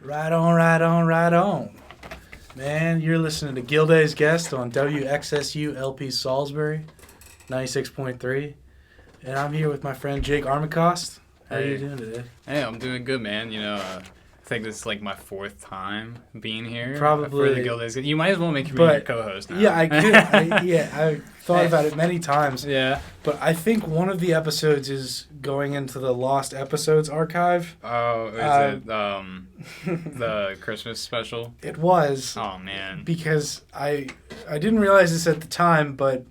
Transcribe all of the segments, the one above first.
Right on, right on, right on. Man, you're listening to Guilday's Guest on WXSU LP Salisbury, 96.3. And I'm here with my friend Jake Armacost. How are you doing today? Hey, I'm doing good, man. I think this is like my fourth time being here. Probably. For the Guilday's Guest. You might as well make me your co-host now. Yeah, I could. I thought about it many times. Yeah. But I think one of the episodes is going into the Lost Episodes archive. Oh, is it the Christmas special? It was. Oh, man. Because I didn't realize this at the time, but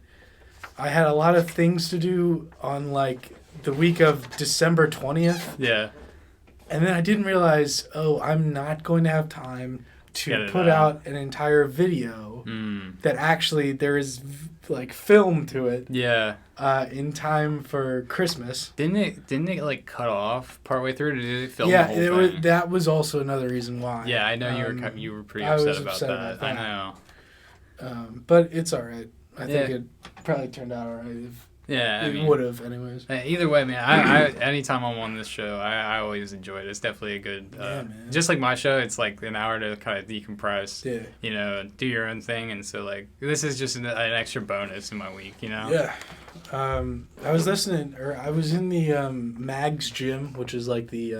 I had a lot of things to do on like the week of December 20th. Yeah. And then I didn't realize, I'm not going to have time to put out an entire video that actually there is like film to it. Yeah. In time for Christmas. Didn't it like cut off partway through? Did it film the whole thing? That was also another reason why. Yeah, I know you were pretty upset about that. I know. But it's all right. I think it probably turned out all right. It would have, anyways. Either way, man. I anytime I'm on this show, I always enjoy it. It's definitely a good. Just like my show, it's like an hour to kind of decompress. Yeah. Do your own thing, and so like this is just an extra bonus in my week. Yeah. I was listening, or I was in the Mag's gym, which is like the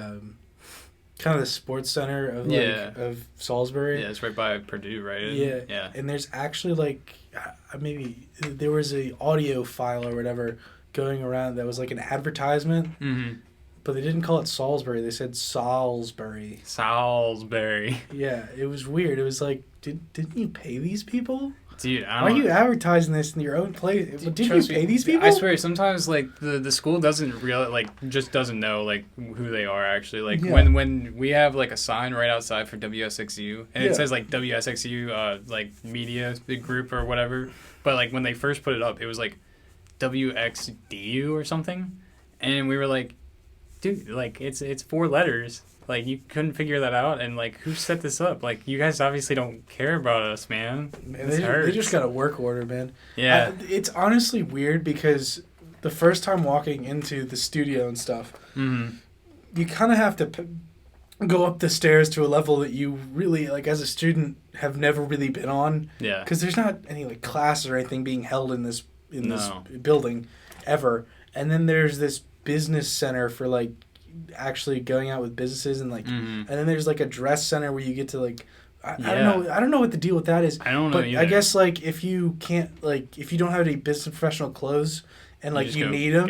kind of the sports center of Salisbury. Yeah, it's right by Purdue, right? Yeah. And there's actually like maybe there was a audio file or whatever going around that was like an advertisement, but they didn't call it Salisbury. They said Salisbury. Salisbury. Yeah, it was weird. It was like, didn't you pay these people? Dude, why are you advertising this in your own place? Did you pay these people? I swear, sometimes like the school doesn't just doesn't know like who they are actually. Like when we have like a sign right outside for WSXU and it says like WSXU like media group or whatever, but like when they first put it up, it was like WXDU or something, and we were like, dude, like it's 4 letters. Like, you couldn't figure that out, and, like, who set this up? Like, you guys obviously don't care about us, man. They just got a work order, man. Yeah. It's honestly weird because the first time walking into the studio and stuff, you kind of have to go up the stairs to a level that you really, like, as a student, have never really been on. Yeah. Because there's not any, like, classes or anything being held in this building ever. And then there's this business center for, like, actually going out with businesses and like and then there's like a dress center where you get to like I don't know what the deal with that is. I don't know either. I guess like if you don't have any business professional clothes and like you need them,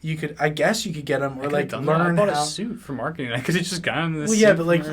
you could get them or like learn how. I bought a suit for marketing. I could have just gotten this. Well, yeah, but like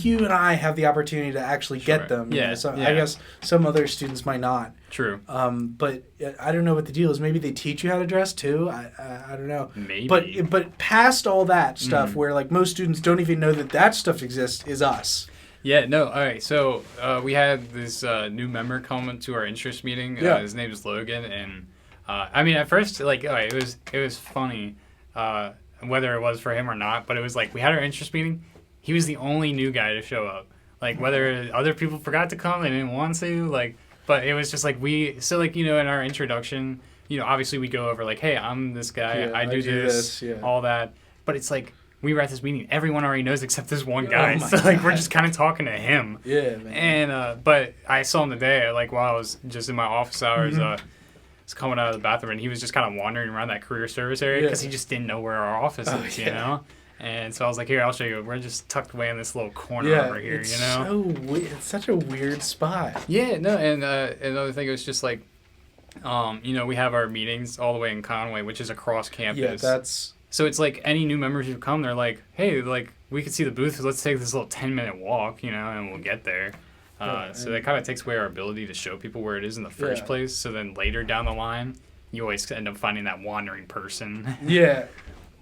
you and I have the opportunity to actually get them. So I guess some other students might not. True. But I don't know what the deal is. Maybe they teach you how to dress too. I don't know. Maybe. But past all that stuff, where like most students don't even know that stuff exists, is us. Yeah. No. All right. So we had this new member come to our interest meeting. His name is Logan, and I mean at first like it was funny whether it was for him or not, but it was like we had our interest meeting. He was the only new guy to show up. Like whether other people forgot to come, they didn't want to like. But it was just like in our introduction, obviously we go over like, hey, I'm this guy, I do this, all that. But it's like we were at this meeting, everyone already knows except this one guy. So like we're just kind of talking to him. Yeah, man. And but I saw him today, like while I was just in my office hours, I was coming out of the bathroom, and he was just kind of wandering around that career service area because he just didn't know where our office is, you know. And so I was like, here, I'll show you. We're just tucked away in this little corner over here, it's it's such a weird spot. Yeah, no, and another thing was just like, we have our meetings all the way in Conway, which is across campus. Yeah, So it's like any new members who come, they're like, hey, like, we could see the booth, let's take this little 10-minute walk, and we'll get there. So that kind of takes away our ability to show people where it is in the first place. So then later down the line, you always end up finding that wandering person. Yeah.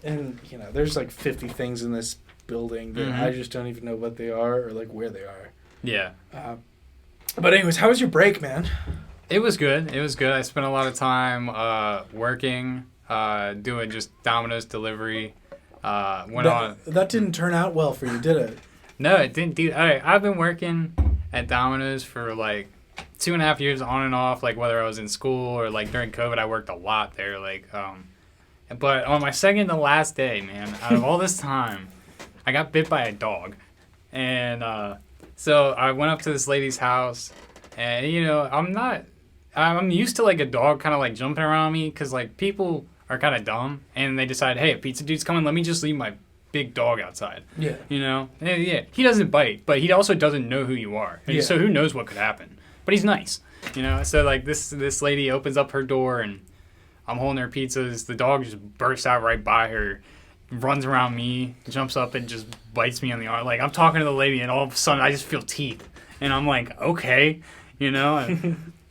And, there's like 50 things in this building that I just don't even know what they are or like where they are. Yeah. But anyways, how was your break, man? It was good. I spent a lot of time working, doing just Domino's delivery. That didn't turn out well for you, did it? No, it didn't. Dude, I've been working at Domino's for like 2.5 years on and off, like whether I was in school or like during COVID, I worked a lot there. But on my second to last day, man, out of all this time, I got bit by a dog. And so I went up to this lady's house, and I'm used to like a dog kind of like jumping around me because like people are kind of dumb, and they decide, hey, a pizza dude's coming, let me just leave my big dog outside. Yeah. Yeah, he doesn't bite, but he also doesn't know who you are. Yeah. So who knows what could happen? But he's nice, So like this lady opens up her door, and I'm holding her pizzas. The dog just bursts out right by her, runs around me, jumps up and just bites me on the arm. Like I'm talking to the lady, and all of a sudden I just feel teeth, and I'm like, okay, And,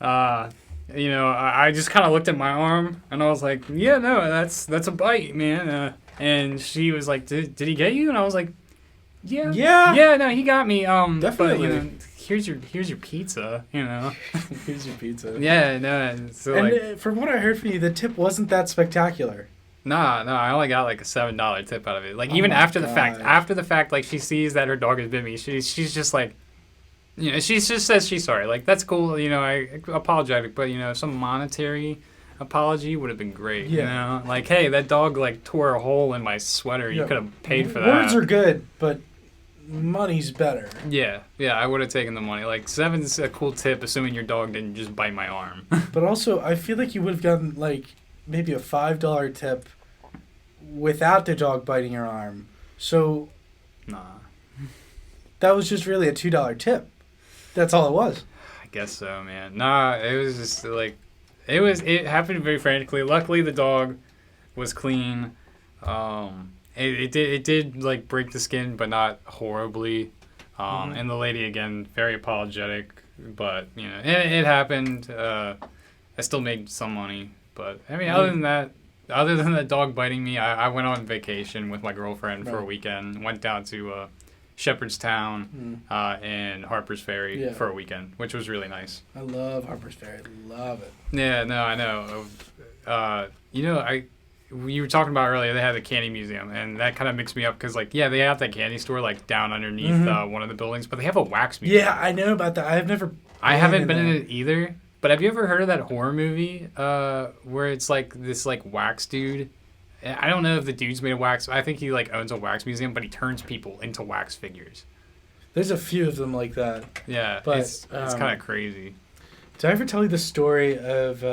I just kind of looked at my arm, and I was like, yeah, no, that's a bite, man. And she was like, did he get you? And I was like, yeah, no, he got me. Definitely. But here's your pizza. Here's your pizza. Yeah, no. So from what I heard from you, the tip wasn't that spectacular. No, I only got like a $7 tip out of it. Like even after the fact, like she sees that her dog has bit me, she's just like. She just says she's sorry. Like, that's cool. I apologetic, but, some monetary apology would have been great. Yeah. Like, hey, that dog, like, tore a hole in my sweater. You could have paid for that. Words are good, but money's better. Yeah, I would have taken the money. Like, $7's a cool tip, assuming your dog didn't just bite my arm. But also, I feel like you would have gotten, like, maybe a $5 tip without the dog biting your arm. So... Nah. That was just really a $2 tip. That's all it was. I guess so, man. Nah, it was just like, it happened very frantically. Luckily, the dog was clean. It did like break the skin, but not horribly. And the lady, again, very apologetic, but it happened. I still made some money, but I mean, other than that dog biting me, I went on vacation with my girlfriend for a weekend. Went down to Shepherdstown and Harper's Ferry for a weekend, which was really nice. I love Harper's Ferry. Love it. Yeah, no, I know. You were talking about earlier, they had a candy museum, and that kind of mixed me up because, like, yeah, they have that candy store, like, down underneath one of the buildings, but they have a wax museum. Yeah, I know about that. I haven't been in it either, but have you ever heard of that horror movie where it's, like, this, like, wax dude? I don't know if the dude's made of wax. I think he, like, owns a wax museum, but he turns people into wax figures. There's a few of them like that. Yeah, but it's kind of crazy. Did I ever tell you the story of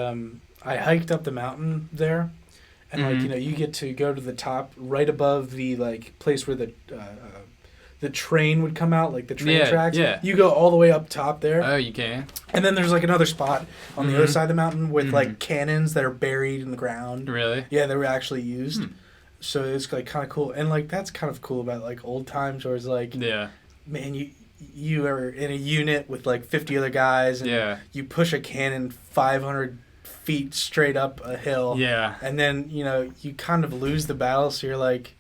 I hiked up the mountain there, and like you get to go to the top right above the like place where the train would come out, like the train tracks. Yeah. You go all the way up top there. Oh, you can. And then there's like another spot on the other side of the mountain with like cannons that are buried in the ground. Really? Yeah, they were actually used. So it's like kind of cool, and like that's kind of cool about like old times, where it's like, man, you are in a unit with like 50 other guys, and you push a cannon 500 feet straight up a hill. Yeah. And then you kind of lose the battle, so you're like,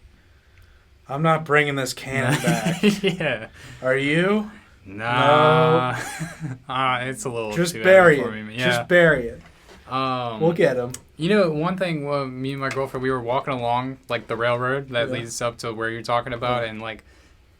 I'm not bringing this cannon back. Yeah. Are you? No. It's a little just too bury for it. Me. Yeah. Just bury it. We'll get him. One thing, me and my girlfriend, we were walking along like the railroad that leads up to where you're talking about, and like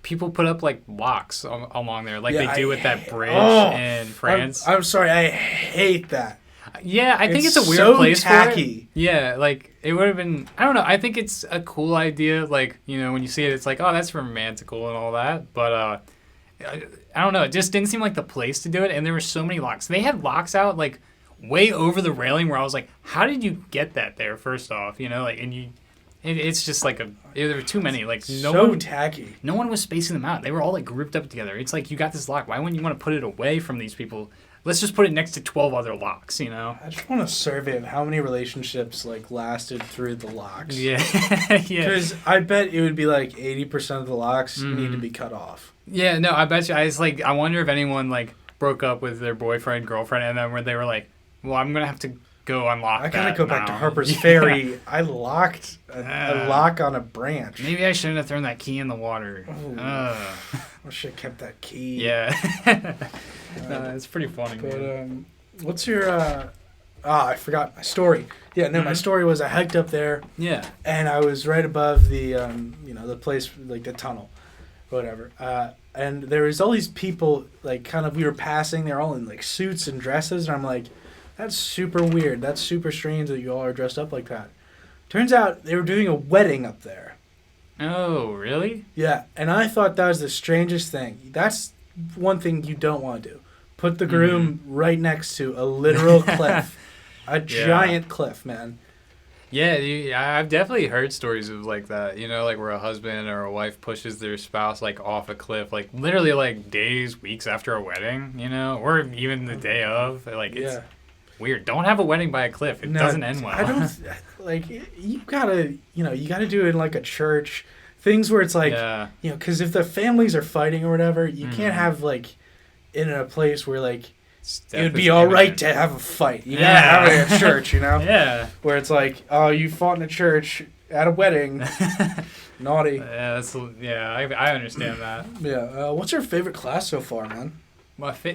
people put up like locks along there, like they do with that bridge in France. I'm sorry, I hate that. Yeah, I think it's a weird so place tacky. For it. Yeah, like it would have been. I don't know. I think it's a cool idea. Like when you see it, it's like, oh, that's romantical and all that. But I don't know. It just didn't seem like the place to do it. And there were so many locks. They had locks out like way over the railing, where I was like, how did you get that there? First off, it's just like there were too many. Like tacky. No one was spacing them out. They were all like grouped up together. It's like, you got this lock. Why wouldn't you want to put it away from these people? Let's just put it next to 12 other locks, I just want a survey of how many relationships like lasted through the locks. Yeah. Because I bet it would be like 80% of the locks need to be cut off. Yeah, no, I bet you. I wonder if anyone like broke up with their boyfriend, girlfriend, and then where they were like, well, I'm going to have to go unlock that. I gotta go back to Harper's Ferry. I locked a lock on a branch. Maybe I shouldn't have thrown that key in the water. I should have kept that key. Yeah. It's pretty funny. But what's your I forgot my story. Yeah, no, my story was I hiked up there. Yeah. And I was right above the the place, like the tunnel, whatever. And there was all these people, like kind of, we were passing, they're all in like suits and dresses, and I'm like, that's super weird. That's super strange that you all are dressed up like that. Turns out they were doing a wedding up there. Oh, really? Yeah, and I thought that was the strangest thing. That's one thing you don't want to do. Put the groom right next to a literal cliff. A giant cliff, man. Yeah, I've definitely heard stories of like that, you know, like where a husband or a wife pushes their spouse like off a cliff, like literally like days, weeks after a wedding, you know, or even the day of. Like, it's weird. Don't have a wedding by a cliff. It doesn't end well. I don't, like, you gotta do it in like a church. Things where it's like, you know, because if the families are fighting or whatever, you can't have like in a place where like it would be all right to have a fight. You gotta have it at church, you know? Yeah. Where it's like, oh, you fought in a church at a wedding. Naughty. I understand that. Yeah. What's your favorite class so far, man?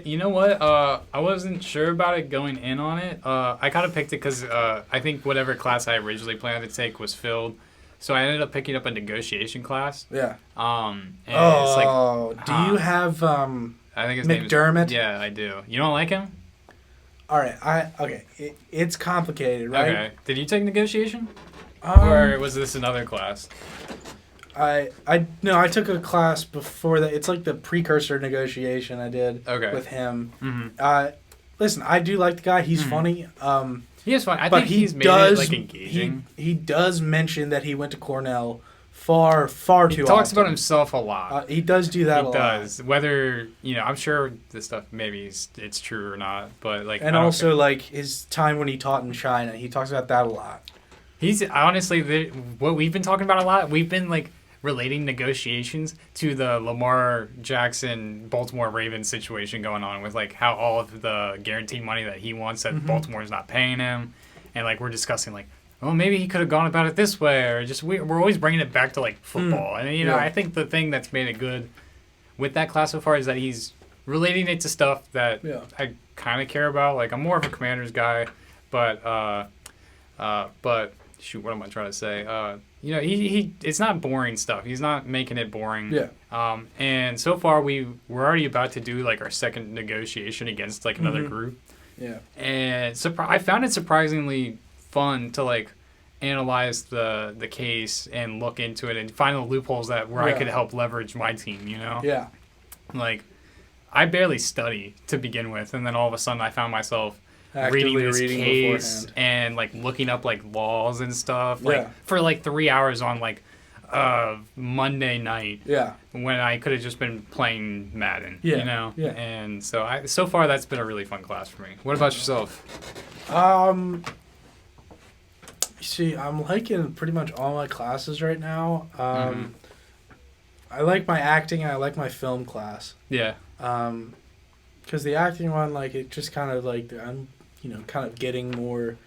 You know what? I wasn't sure about it going in on it. I kind of picked it because I think whatever class I originally planned to take was filled. So I ended up picking up a negotiation class. Yeah. And it's like, do you have I think his McDermott? name is, yeah, I do. You don't like him? All right. It's complicated, right? Okay. Did you take negotiation? Or was this another class? I took a class before that. It's like the precursor negotiation I did with him. Mm-hmm. Listen, I do like the guy. He's funny. He is funny. I think he's made it like engaging. He does mention that he went to Cornell far too often. He talks about himself a lot. He does do that a lot. He does. Whether, you know, I'm sure this stuff maybe it's true or not, but like. And also like his time when he taught in China, he talks about that a lot. He's honestly what we've been talking about a lot. We've been like relating negotiations to the Lamar Jackson Baltimore Ravens situation going on with like how all of the guaranteed money that he wants that Baltimore's not paying him, and like we're discussing like, well, maybe he could have gone about it this way, or just we're always bringing it back to like football. And you know, I think the thing that's made it good with that class so far is that he's relating it to stuff that I kind of care about. Like I'm more of a Commanders guy, but shoot, what am I trying to say? You know, he it's not boring stuff. He's not making it boring. Yeah. And so far we're already about to do like our second negotiation against like another group. Yeah. And I found it surprisingly fun to like analyze the case and look into it and find the loopholes where I could help leverage my team, you know? Yeah. Like I barely study to begin with, and then all of a sudden I found myself actively reading this case beforehand. and like looking up like laws and stuff like for like 3 hours on like Monday night when I could have just been playing Madden, you know? And so far that's been a really fun class for me. What about yourself? See, I'm liking pretty much all my classes right now. I like my acting and I like my film class. Yeah. Because the acting one, like, it just kind of like I'm, you know, kind of getting more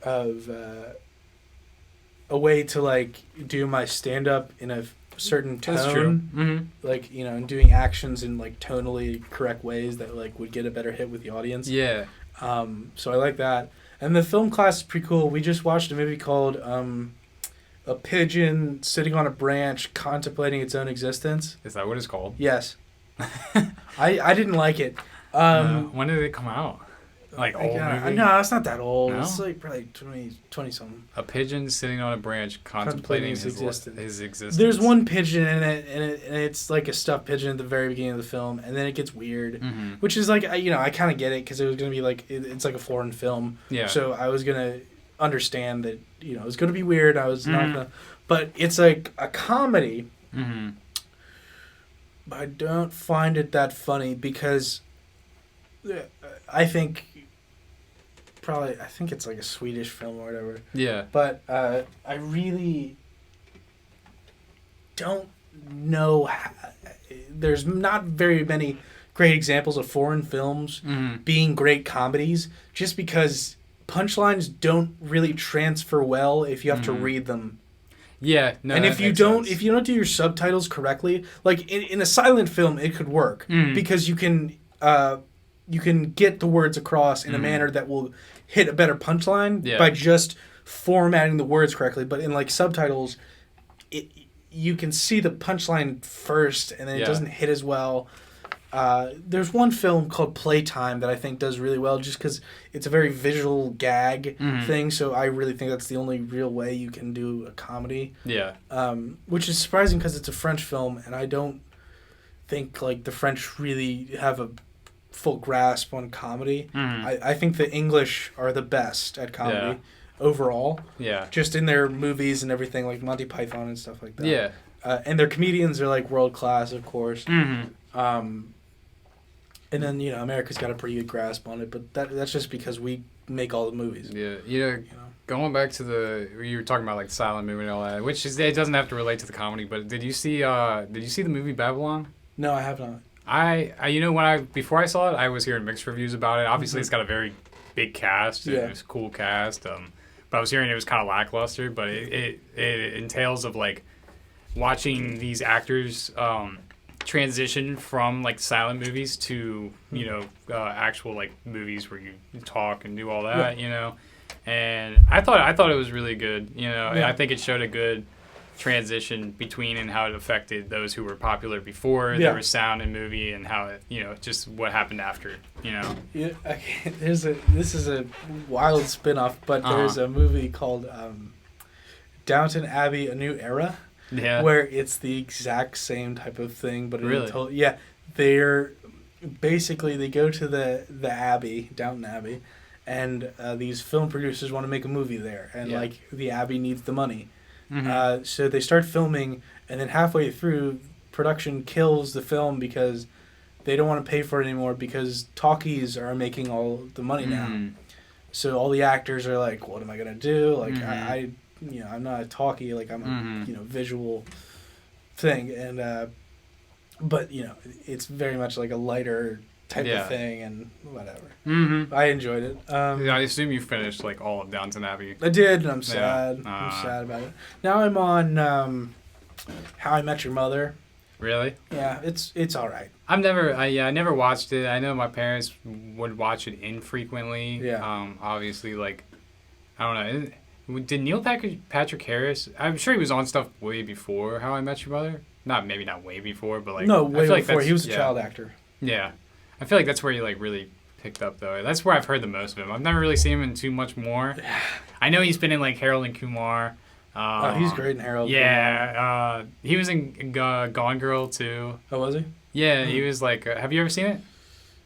of a way to like do my stand up in a certain tone. That's true. Like, you know, and doing actions in like tonally correct ways that like would get a better hit with the audience. Yeah. So I like that. And the film class is pretty cool. We just watched a movie called A Pigeon Sitting on a Branch Contemplating Its Own Existence. Is that what it's called? Yes. I didn't like it. No. When did it come out? Like old movie? No, it's not that old. No? It's like probably 20 something. A pigeon sitting on a branch contemplating his existence. There's one pigeon in it, and it's like a stuffed pigeon at the very beginning of the film, and then it gets weird, which is like, you know, I kind of get it because it was going to be like, it's like a foreign film. Yeah. So I was going to understand that, you know, it was going to be weird. I was not going to, but it's like a comedy. But I don't find it that funny because I think it's like a Swedish film or whatever. Yeah. But I really don't know. There's not very many great examples of foreign films being great comedies just because punchlines don't really transfer well if you have to read them. Yeah, no. And if you don't do your subtitles correctly, like in a silent film, it could work because you can get the words across in a manner that will hit a better punchline by just formatting the words correctly. But in like subtitles, you can see the punchline first, and then it doesn't hit as well. There's one film called Playtime that I think does really well just because it's a very visual gag thing, so I really think that's the only real way you can do a comedy. Yeah. Which is surprising because it's a French film, and I don't think like the French really have a full grasp on comedy. I think the English are the best at comedy overall. Yeah. Just in their movies and everything, like Monty Python and stuff like that. Yeah. And their comedians are like world class, of course. And then, America's got a pretty good grasp on it, but that's just because we make all the movies. Yeah, going back to you were talking about like silent movie and all that, which is, it doesn't have to relate to the comedy, but did you see the movie Babylon? No, I have not. Before I saw it, I was hearing mixed reviews about it. Obviously, it's got a very big cast. Yeah. It's a cool cast. But I was hearing it was kind of lackluster, but it entails of like watching these actors transition from like silent movies to actual like movies where you talk and do all that, and I thought it was really good. I think it showed a good transition between and how it affected those who were popular before there was sound in movie and how it just what happened after. This is a wild spin-off, but there's a movie called Downton Abbey: A New Era. Yeah. Where it's the exact same type of thing, but really? They're basically they go to the Abbey, Downton Abbey, and these film producers want to make a movie there, and like the Abbey needs the money, so they start filming, and then halfway through, production kills the film because they don't want to pay for it anymore because talkies are making all the money now, so all the actors are like, what am I gonna do? Like I'm not a talkie, like I'm a visual thing, and but it's very much like a lighter type of thing and whatever. I enjoyed it. I assume you finished like all of Downton Abbey. I did, and I'm sad. I'm sad about it. Now I'm on How I Met Your Mother. Really? Yeah, it's all right. I never watched it. I know my parents would watch it infrequently. Yeah. Obviously, like I don't know. Did Neil Patrick Harris? I'm sure he was on stuff way before How I Met Your Mother. Maybe not way before, but like no, way before. He was a child actor. Yeah, I feel like that's where he like really picked up though. That's where I've heard the most of him. I've never really seen him in too much more. I know he's been in like Harold and Kumar. He's great in Harold. Yeah, he was in Gone Girl too. Oh, was he? Yeah, he was like. Have you ever seen it?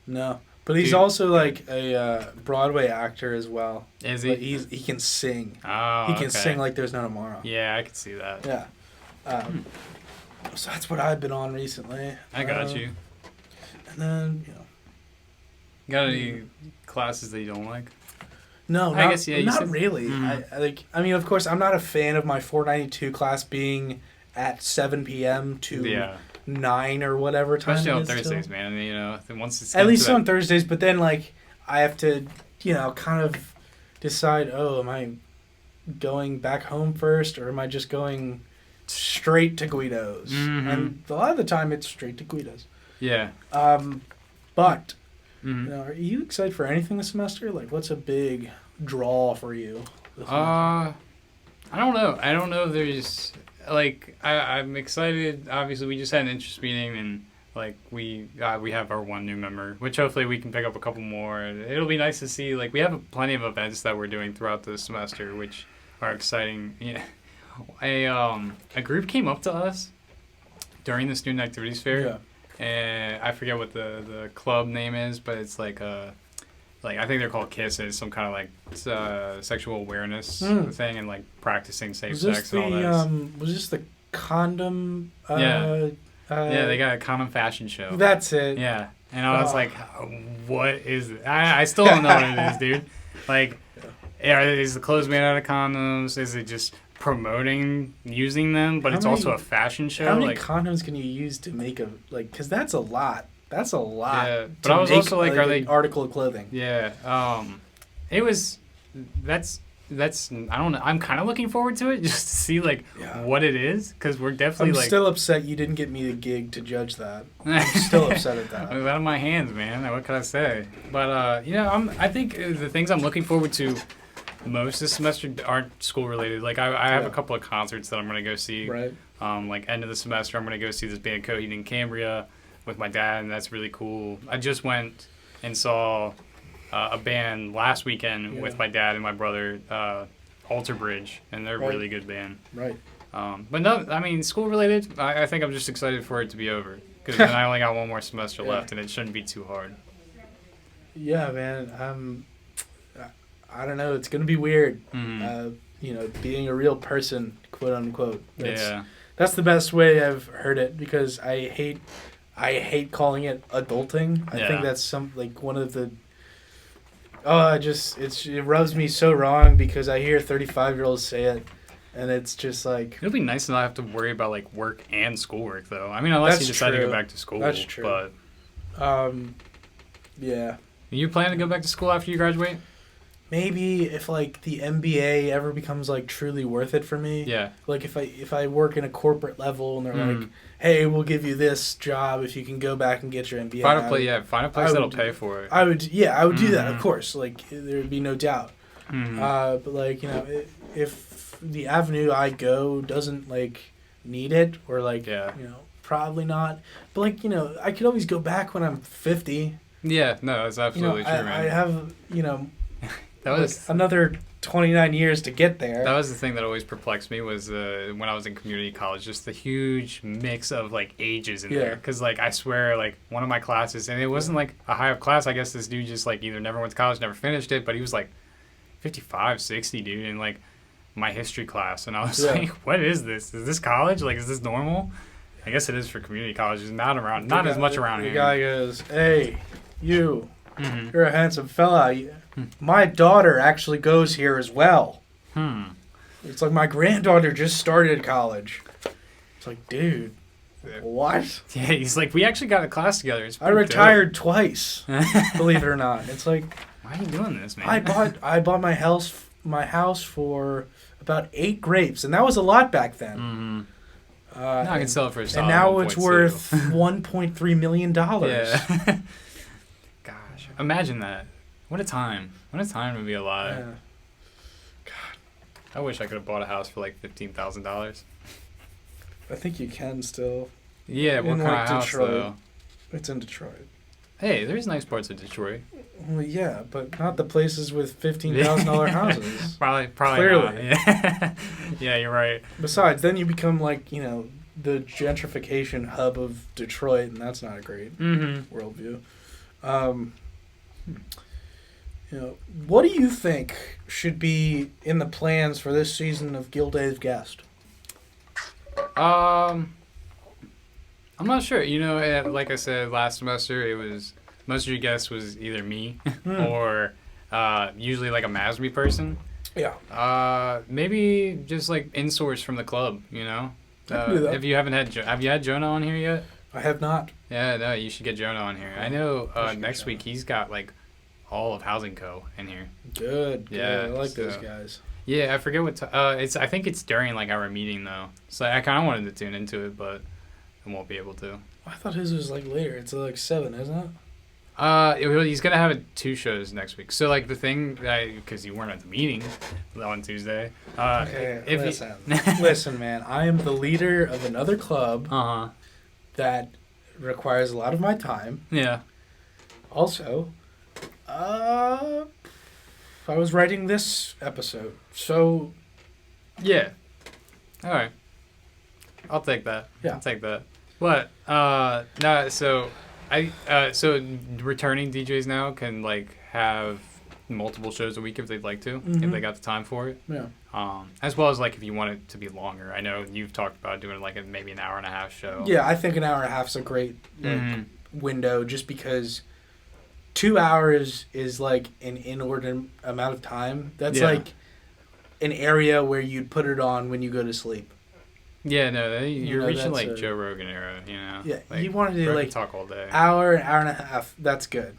No. But he's also like a Broadway actor as well. Is he? Like he can sing. Oh, he can sing like there's no tomorrow. Yeah, I can see that. Yeah. So that's what I've been on recently. I got you. And then Got any classes that you don't like? No, not really. I mean, of course, I'm not a fan of my 492 class being at 7 p.m. to 9 or whatever time. Especially on Thursdays, man. Once it's at least on Thursdays, but then like I have to, kind of decide. Oh, am I going back home first, or am I just going straight to Guido's? And a lot of the time, it's straight to Guido's. Yeah. But are you excited for anything this semester? Like, what's a big draw for you? I don't know. I don't know if there's like I'm excited. Obviously, we just had an interest meeting, and like we have our one new member, which hopefully we can pick up a couple more. And it'll be nice to see. Like we have plenty of events that we're doing throughout the semester, which are exciting. Yeah, a group came up to us during the student activities fair. Yeah. And I forget what the club name is, but it's like I think they're called KISS. It's some kind of like sexual awareness thing and like practicing safe sex and all that. Was this the condom? Yeah, they got a condom fashion show. That's it. Yeah, and I was like, what is it? I still don't know what it is, dude. Like, is the clothes made out of condoms? Is it just promoting using them, but it's also a fashion show? How many condoms can you use to make because that's a lot. That's a lot. Yeah, but I was also like, are they an article of clothing? Yeah. That's I don't know. I'm kind of looking forward to it just to see what it is, because we're definitely I'm still upset you didn't get me the gig to judge that. I'm still upset at that. It was out of my hands, man. What can I say? But I think the things I'm looking forward to most this semester aren't school related. Like I have a couple of concerts that I'm gonna go see. Right. Like end of the semester, I'm gonna go see this band Coheed and Cambria. with my dad, and that's really cool. I just went and saw a band last weekend with my dad and my brother, Alter Bridge, and they're a really good band. Right. But no, I mean, school related, I think I'm just excited for it to be over. Because then I only got one more semester left, and it shouldn't be too hard. Yeah, man. I don't know. It's going to be weird. Being a real person, quote unquote. That's the best way I've heard it, because I hate calling it adulting. I think that's one of the... it rubs me so wrong, because I hear 35-year-olds say it, and it's just like... It'll be nice to not have to worry about, like, work and schoolwork, though. I mean, unless you decide to go back to school. That's true. But, yeah. You plan to go back to school after you graduate? Maybe if, like, the MBA ever becomes, like, truly worth it for me. Yeah. Like, if I work in a corporate level and they're like, hey, we'll give you this job if you can go back and get your MBA. Find a place that'll pay for it. I would do that, of course. Like, there would be no doubt. But, like, if the avenue I go doesn't, like, need it, or, like, probably not. But, like, I could always go back when I'm 50. Yeah, no, that's absolutely true, man. I have, that was another 29 years to get there. That was the thing that always perplexed me, was when I was in community college, just the huge mix of, like, ages in there. Because, like, I swear, like, one of my classes, and it wasn't, like, a high-up class. I guess this dude just, like, either never went to college, never finished it, but he was, like, 55, 60, dude, in, like, my history class. And I was like, what is this? Is this college? Like, is this normal? I guess it is for community colleges. Not as much around here. The guy goes, hey, you, you're a handsome fella. My daughter actually goes here as well. It's like, my granddaughter just started college. It's like, dude, what? Yeah, he's like, we actually got a class together. I retired twice, believe it or not. It's like, why are you doing this, man? I bought my house for about 8 grapes, and that was a lot back then. Now I can sell it for a solid and now 1.2. It's worth $1.3 million. Yeah. Gosh, imagine that. What a time. What a time to be alive. Yeah. God. I wish I could have bought a house for like $15,000. I think you can still. Yeah, what kind of house, though? It's in Detroit. Hey, there's nice parts of Detroit. Well, yeah, but not the places with $15,000 houses. Probably Clearly. Not. Yeah. Yeah, you're right. Besides, then you become like, the gentrification hub of Detroit, and that's not a great worldview. What do you think should be in the plans for this season of Guilday's Guest? I'm not sure. Like I said last semester, it was most of your guests was either me or usually like a Masby person. Yeah. Maybe just like in-source from the club. If you haven't have you had Jonah on here yet? I have not. Yeah, no, you should get Jonah on here. I know next week he's got like all of Housing Co. in here. Good. Yeah, I like those guys. Yeah, I forget what it's. I think it's during like our meeting though. So I kind of wanted to tune into it, but I won't be able to. I thought his was like later. It's like 7, isn't it? He's gonna have 2 shows next week. So like the thing, because you weren't at the meeting on Tuesday. Okay, listen, man. I am the leader of another club. That requires a lot of my time. Yeah. Also, I was writing this episode, so... Yeah. All right. I'll take that. Yeah. I'll take that. What? No, so returning DJs now can, like, have multiple shows a week if they'd like to, if they got the time for it. Yeah. As well as, like, if you want it to be longer. I know you've talked about doing, like, maybe an hour and a half show. Yeah, I think an hour and a half is a great window, just because 2 hours is, like, an inordinate amount of time. That's, like, an area where you'd put it on when you go to sleep. Yeah, no, you're reaching, like, Joe Rogan era, Yeah, like, you want to do, like, talk all day. hour and a half, that's good.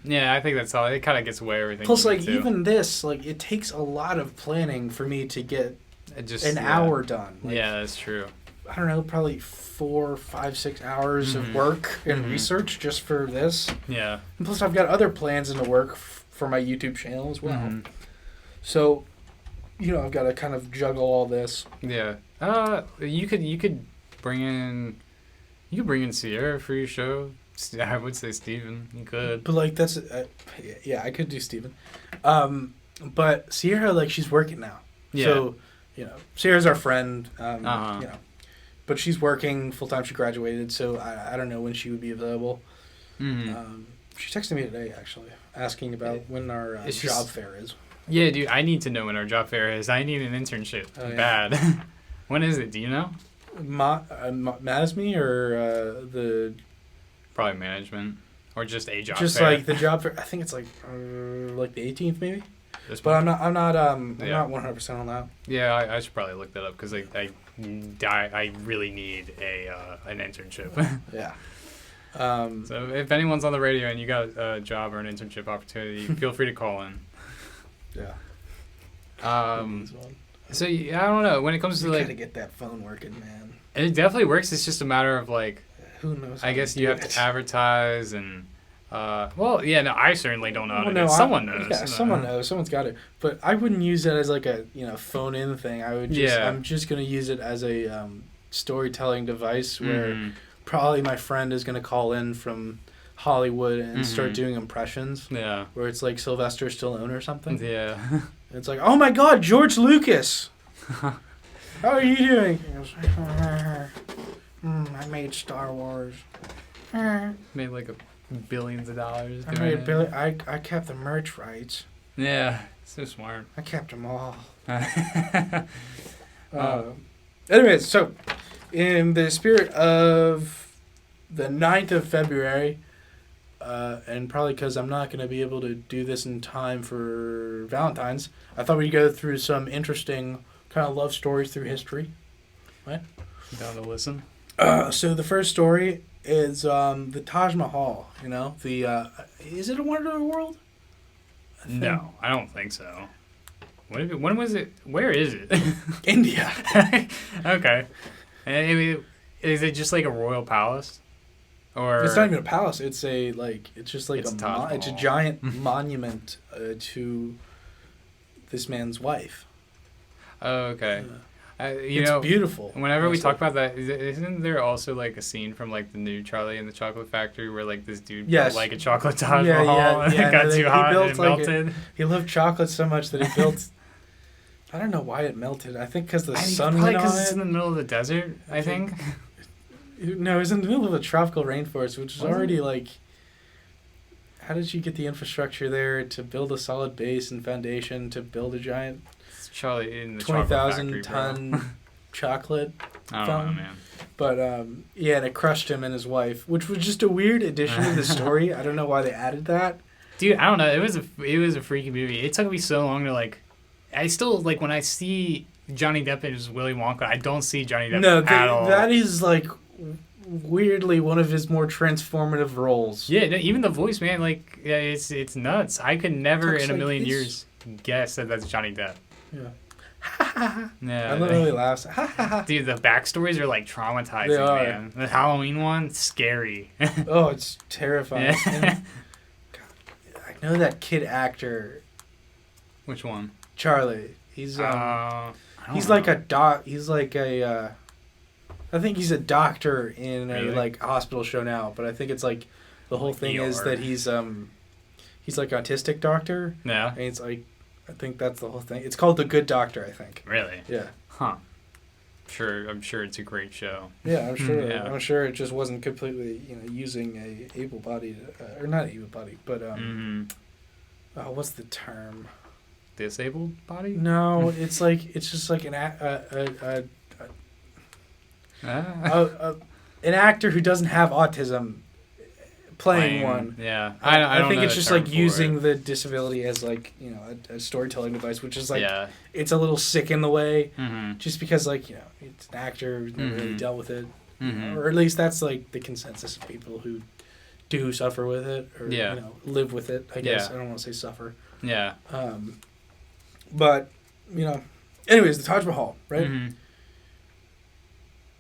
Yeah, I think that's all. It kind of gets away everything. Plus, like, even this, like, it takes a lot of planning for me to get an hour done. Like, yeah, that's true. I don't know, probably 4, 5, 6 hours of work and research just for this. Yeah. And plus, I've got other plans in the work for my YouTube channel as well. So, I've got to kind of juggle all this. Yeah. You could bring in You could bring in Sierra for your show. I would say Steven. You could. But like that's yeah, I could do Steven. But Sierra, like, she's working now. Yeah. So, Sierra's our friend. But she's working full time. She graduated, so I don't know when she would be available. Mm-hmm. She texted me today, actually, asking about when our job fair is. Yeah, dude, I need to know when our job fair is. I need an internship. Bad. When is it? Do you know? Masme or the... Probably management. Or just a job fair. Just like the job fair. I think it's like the 18th, maybe? But I'm not 100% on that. Yeah, I should probably look that up because I really need an internship. Yeah. So if anyone's on the radio and you got a job or an internship opportunity, feel free to call in. Yeah. So I don't know. When it comes to gotta get that phone working, man. It definitely works. It's just a matter of like. Who knows? I guess you have to advertise and. I certainly don't know how to do it. Someone knows. Yeah, someone knows. Someone's got it. But I wouldn't use it as like a phone-in thing. I would just. I'm just gonna use it as a storytelling device where probably my friend is gonna call in from Hollywood and start doing impressions. Yeah. Where it's like Sylvester Stallone or something. Yeah. It's like, oh my God, George Lucas. How are you doing? He goes, I made Star Wars. Made like billions of dollars. I kept the merch rights. Yeah, so smart. I kept them all. Anyways, so in the spirit of the 9th of February, and probably because I'm not going to be able to do this in time for Valentine's, I thought we'd go through some interesting kind of love stories through history. What? Down to listen. So the first story is the Taj Mahal. Is it a wonder of the world? No, I don't think so. When was it? Where is it? India. Okay. I mean, is it just like a royal palace? Or it's not even a palace. It's just like it's a giant monument to this man's wife. Oh, okay. It's beautiful. Whenever we talk about that, isn't there also like a scene from like the new Charlie and the Chocolate Factory where like this dude built like a chocolate Taj Mahal and it got too hot and it melted? He loved chocolate so much that he built. I don't know why it melted. I think because the sun went on it. Probably because it's in the middle of the desert. I think. No, it was in the middle of a tropical rainforest, which is already like. How did you get the infrastructure there to build a solid base and foundation to build a giant? Charlie in the 20,000 ton chocolate I don't know, man. But and it crushed him and his wife, which was just a weird addition to the story. I don't know why they added that. Dude, I don't know. It was a freaky movie. It took me so long to like. I still like when I see Johnny Depp as Willy Wonka. I don't see Johnny Depp at all. That is like weirdly one of his more transformative roles. Yeah, even the voice, man. Like, it's nuts. I could never in a million years guess that that's Johnny Depp. Yeah. Yeah. I literally laugh. Dude, the backstories are like traumatizing, man. The Halloween one, scary. Oh, it's terrifying. God, I know that kid actor. Which one? Charlie. He's like a doc. He's like a. I think he's a doctor in a like hospital show now, but I think it's like the whole thing is that he's like autistic doctor. Yeah. And it's like. I think that's the whole thing. It's called The Good Doctor, I think. Really? Yeah. Huh. I'm sure it's a great show. Yeah, I'm sure. Yeah. I'm sure it just wasn't completely, using a able-bodied, or not able-bodied, but what's the term? Disabled body? No, it's just like an actor who doesn't have autism. Playing one. Yeah. I think it's just like using the disability as like, a storytelling device, which is like, it's a little sick in the way, just because like, it's an actor who's never really dealt with it, or at least that's like the consensus of people who do suffer with it, or, live with it, I guess. I don't want to say suffer. Yeah. But, anyways, the Taj Mahal, right? Mm-hmm.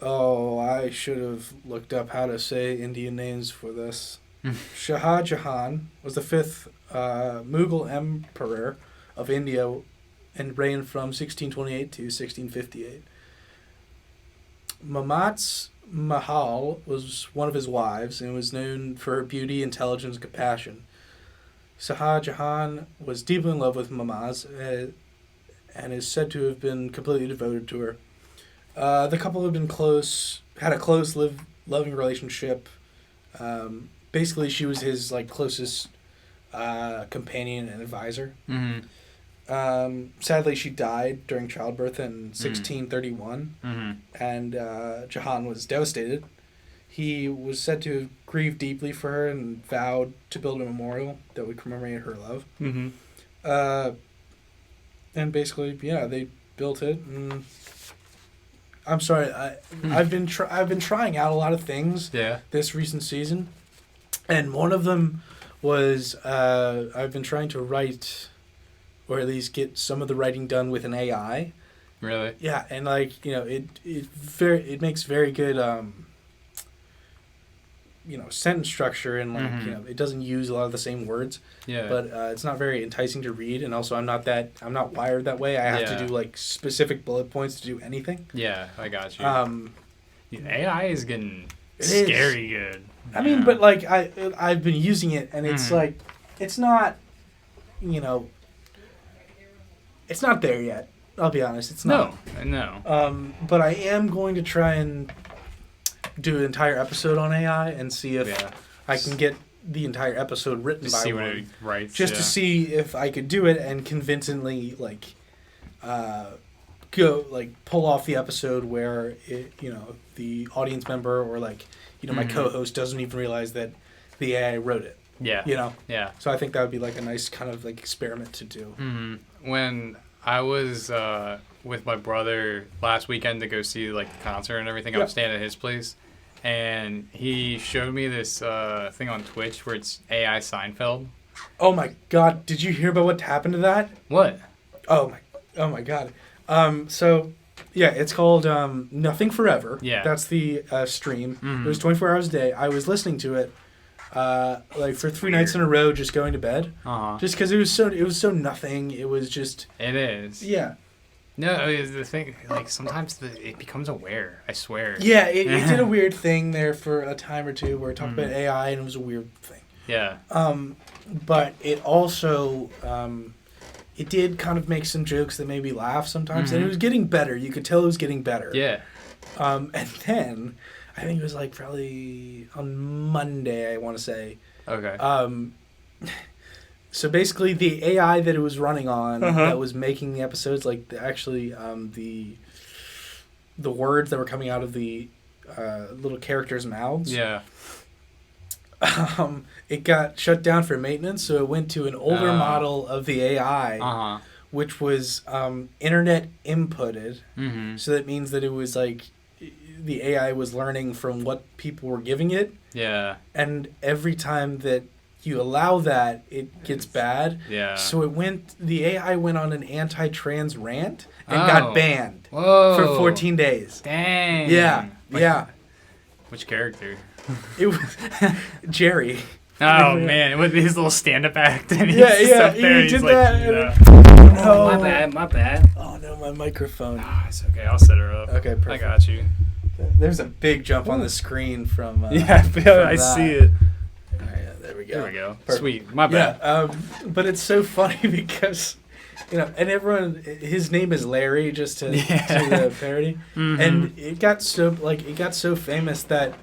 Oh, I should have looked up how to say Indian names for this. Shah Jahan was the 5th Mughal emperor of India and reigned from 1628 to 1658. Mamat's Mahal was one of his wives and was known for her beauty, intelligence, and compassion. Shah Jahan was deeply in love with Mamaz and is said to have been completely devoted to her. The couple had had a close, loving relationship. Basically, she was his closest companion and advisor. Sadly, she died during childbirth in 1631, and Jahan was devastated. He was said to have grieved deeply for her and vowed to build a memorial that would commemorate her love. And basically, they built it. And I'm sorry, I've been trying out a lot of things this recent season, and one of them was I've been trying to write, or at least get some of the writing done with an AI. Really? Yeah, and it makes very good sentence structure, and it doesn't use a lot of the same words. Yeah. But it's not very enticing to read, and also I'm not wired that way. I have to do specific bullet points to do anything. Yeah, I got you. AI is getting scary good. I mean, but I've been using it, and it's it's not, it's not there yet. I'll be honest, it's not. No. But I am going to try and do an entire episode on AI and see if I can get the entire episode written by one. What it writes, just to see if I could do it and convincingly pull off the episode where the audience member or my co-host doesn't even realize that the AI wrote it. Yeah. Yeah. So I think that would be a nice kind of experiment to do. When I was with my brother last weekend to go see the concert and everything, I was staying at his place, and he showed me this thing on Twitch where it's AI Seinfeld. Oh my God! Did you hear about what happened to that? What? Oh my God! So yeah, it's called Nothing Forever. Yeah. That's the stream. It was 24 hours a day. I was listening to it for 3 nights in a row, just going to bed. Just because it was so nothing. It was just. It is. Yeah. No, the thing, sometimes it becomes aware, I swear. Yeah, it did a weird thing there for a time or two where it talked about AI, and it was a weird thing. Yeah. But it also, it did kind of make some jokes that made me laugh sometimes, and it was getting better. You could tell it was getting better. Yeah. And then, I think it was probably on Monday, I want to say. Okay. So basically, the AI that it was running on that was making the episodes, the words that were coming out of the little characters' mouths. Yeah. It got shut down for maintenance, so it went to an older model of the AI, which was internet inputted. So that means that it was the AI was learning from what people were giving it. Yeah. And every time that you allow that, it gets bad. Yeah. So the AI went on an anti-trans rant and got banned for 14 days. Dang. Yeah. Yeah. Which character? It was Jerry. Oh man, with his little stand-up act. And He did that. Oh, my bad. Oh no, my microphone. It's okay. I'll set her up. Okay, perfect. I got you. There's a big jump on the screen from. I see it. There we go. There we go. Perfect. Sweet. My bad. Yeah, but it's so funny because, and everyone, his name is Larry, just to the parody, and it got so famous that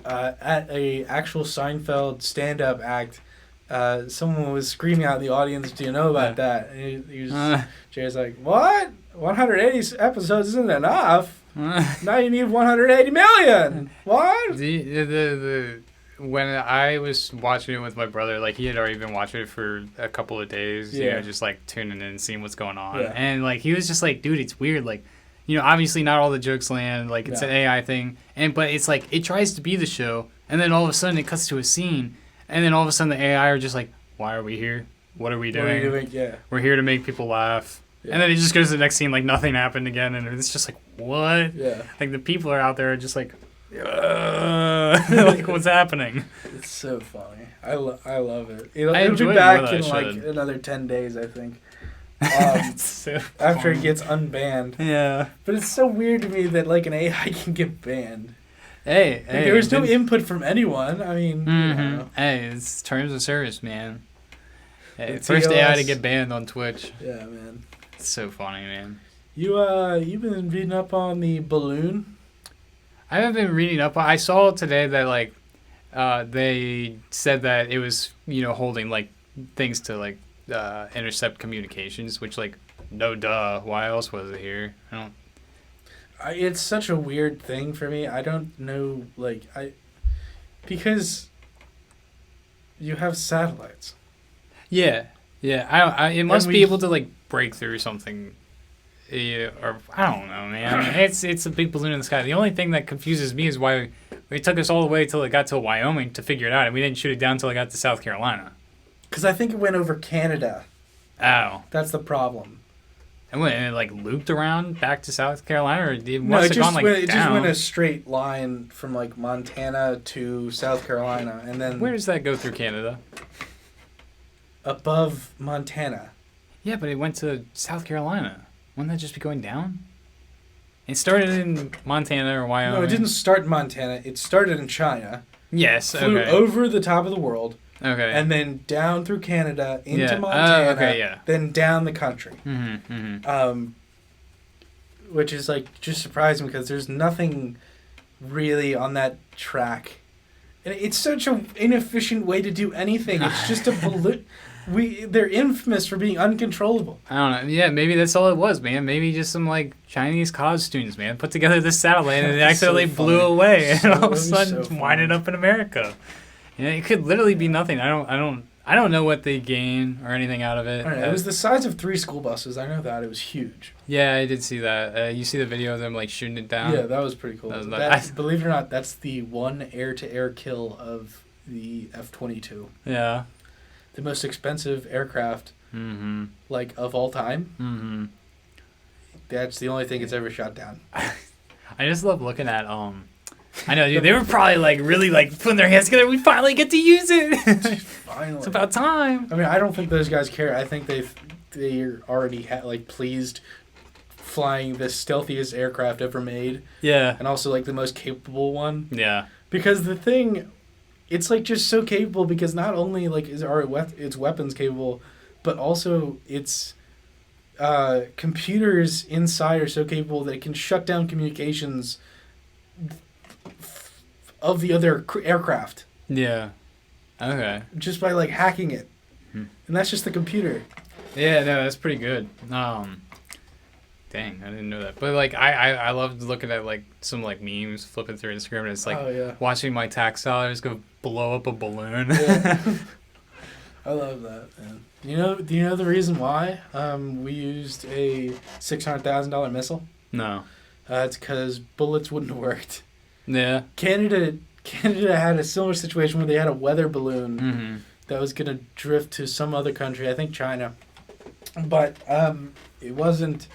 at a actual Seinfeld stand-up act, someone was screaming out in the audience, "Do you know about that?" And he was, Jay's like, "What? 180 episodes isn't enough. Now you need 180 million. What?" When I was watching it with my brother, he had already been watching it for a couple of days, just tuning in and seeing what's going on. Yeah. And he was just dude, it's weird. Obviously not all the jokes land, it's an AI thing. But it's it tries to be the show, and then all of a sudden it cuts to a scene, and then all of a sudden the AI are just why are we here? What are we doing? What are you doing? Yeah. We're here to make people laugh. Yeah. And then it just goes to the next scene nothing happened again, and it's just what? Yeah. The people are out there are just what's happening? It's so funny. I love it. It'll I be enjoy it back more in than I should. another 10 days, I think. So after funny. it gets unbanned. Yeah. But it's so weird to me that like an AI can get banned. Hey, Like, there was no input from anyone. I mean, Hey, it's terms of service, man. Hey, The first TOS. AI to get banned on Twitch. Yeah, man. It's so funny, man. You've been reading up on the balloon? I haven't been reading up. I saw today that like they said that it was holding like things to like intercept communications, which like no duh. Why else was it here? I don't. It's such a weird thing for me. I don't know, because you have satellites. Yeah. It must be able to like break through something. Yeah, or I don't know, man. It's a big balloon in the sky. The only thing that confuses me is why it took us all the way till it got to Wyoming to figure it out, and we didn't shoot it down until it got to South Carolina. Because I think it went over Canada. Oh. That's the problem. And it like looped around back to South Carolina, or it just went a straight line from like Montana to South Carolina, and then where does that go through Canada? Above Montana. Yeah, but it went to South Carolina. Wouldn't that just be going down? It started in Montana or Wyoming. No, it didn't start in Montana. It started in China. Yes, flew okay. over the top of the world. Okay. And then down through Canada into Montana. Okay, yeah. Then down the country. Mm-hmm. Which is like just surprising because there's nothing really on that track. And it's such an inefficient way to do anything. It's just a balloon. They're infamous for being uncontrollable. I don't know. Yeah, maybe that's all it was, man. Maybe just some like Chinese college students, man, put together this satellite and it accidentally blew away, and all of a sudden winded up in America. It could literally be nothing. I don't know what they gain or anything out of it. I don't know. It was the size of 3 school buses. I know that. It was huge. Yeah, I did see that. You see the video of them like shooting it down? Yeah, that was pretty cool. Believe it or not, that's the one air-to-air kill of the F-22. Yeah. The most expensive aircraft, like, of all time. Mm-hmm. That's the only thing it's ever shot down. I just love looking at, I know, dude, they were probably, like, really, like, putting their hands together. We finally get to use it. Finally. It's about time. I mean, I don't think those guys care. I think they're already, pleased flying the stealthiest aircraft ever made. Yeah. And also, like, the most capable one. Yeah. Because the thing... It's, like, just so capable because not only, like, its weapons capable, but also its computers inside are so capable that it can shut down communications of the other aircraft. Yeah. Okay. Just by, like, hacking it. And that's just the computer. Yeah, no, that's pretty good. Dang, I didn't know that. But, like, I loved looking at, like, some, like, memes flipping through Instagram, and it's, like, watching my tax dollars go blow up a balloon. Yeah. I love that, man. Do you know the reason why we used a $600,000 missile? No. It's because bullets wouldn't have worked. Yeah. Canada had a similar situation where they had a weather balloon that was going to drift to some other country, I think China. But it wasn't...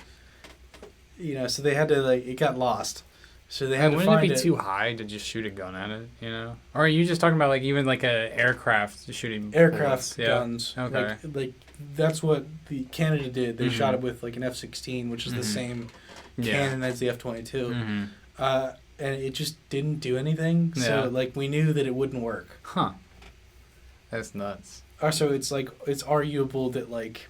so they had to, like, it got lost. So they had to find it. Wouldn't it be too high to just shoot a gun at it, Or are you just talking about, like, even, like, a aircraft shooting aircraft bullets? guns. Yeah. Okay. Like, that's what the Canada did. They shot it with, like, an F-16, which is the same cannon as the F-22. And it just didn't do anything. So, like, we knew that it wouldn't work. Huh. That's nuts. Also, it's, like, it's arguable that, like,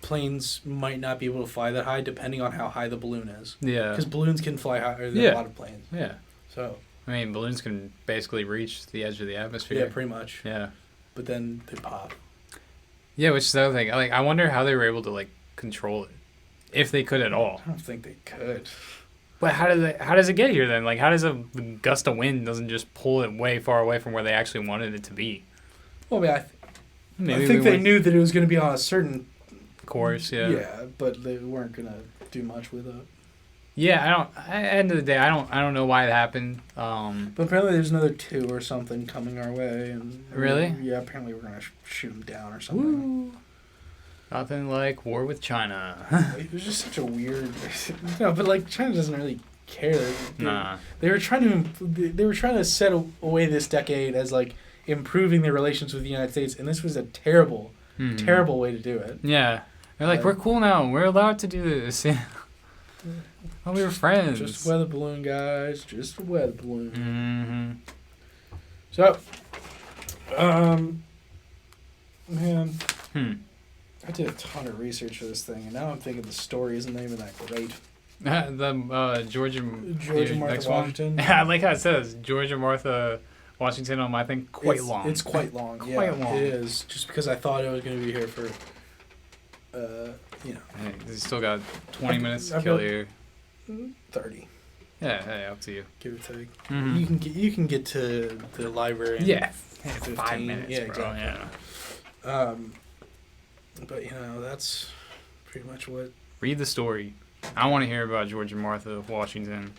planes might not be able to fly that high depending on how high the balloon is. Yeah. Because balloons can fly higher than a lot of planes. Yeah. So. I mean, balloons can basically reach the edge of the atmosphere. Yeah, pretty much. Yeah. But then they pop. Yeah, which is the other thing. Like, I wonder how they were able to, like, control it. If they could at all. I don't think they could. But how does it get here then? Like, how does a gust of wind doesn't just pull it way far away from where they actually wanted it to be? Well, I think they knew that it was going to be on a certain course, yeah. Yeah, but they weren't going to do much with it. Yeah, at the end of the day, I don't know why it happened. But apparently there's another 2 or something coming our way. And really? Yeah, apparently we're going to shoot them down or something. Woo. Nothing like war with China. It was just such a weird... No, but, like, China doesn't really care. Nah. They were trying to set away this decade as, like, improving their relations with the United States, and this was a terrible Terrible way to do it. Yeah. They're like, we're cool now. We're allowed to do this. Oh, we were friends. Just a weather balloon, guys. Just a weather balloon. Mm-hmm. So, man, I did a ton of research for this thing, and now I'm thinking the story isn't even that great. The George and Martha Washington. I like how it says George and Martha Washington on my thing. Long. It's quite long. Quite long. It is. Just because I thought I was going to be here for, Hey, you still got 20 minutes to kill you. 30. Yeah, hey, up to you. Give or take. Mm-hmm. You can get to the library. In 15. 5 minutes. Yeah, bro. exactly. Yeah. But that's pretty much what. Read the story. I want to hear about George and Martha Washington.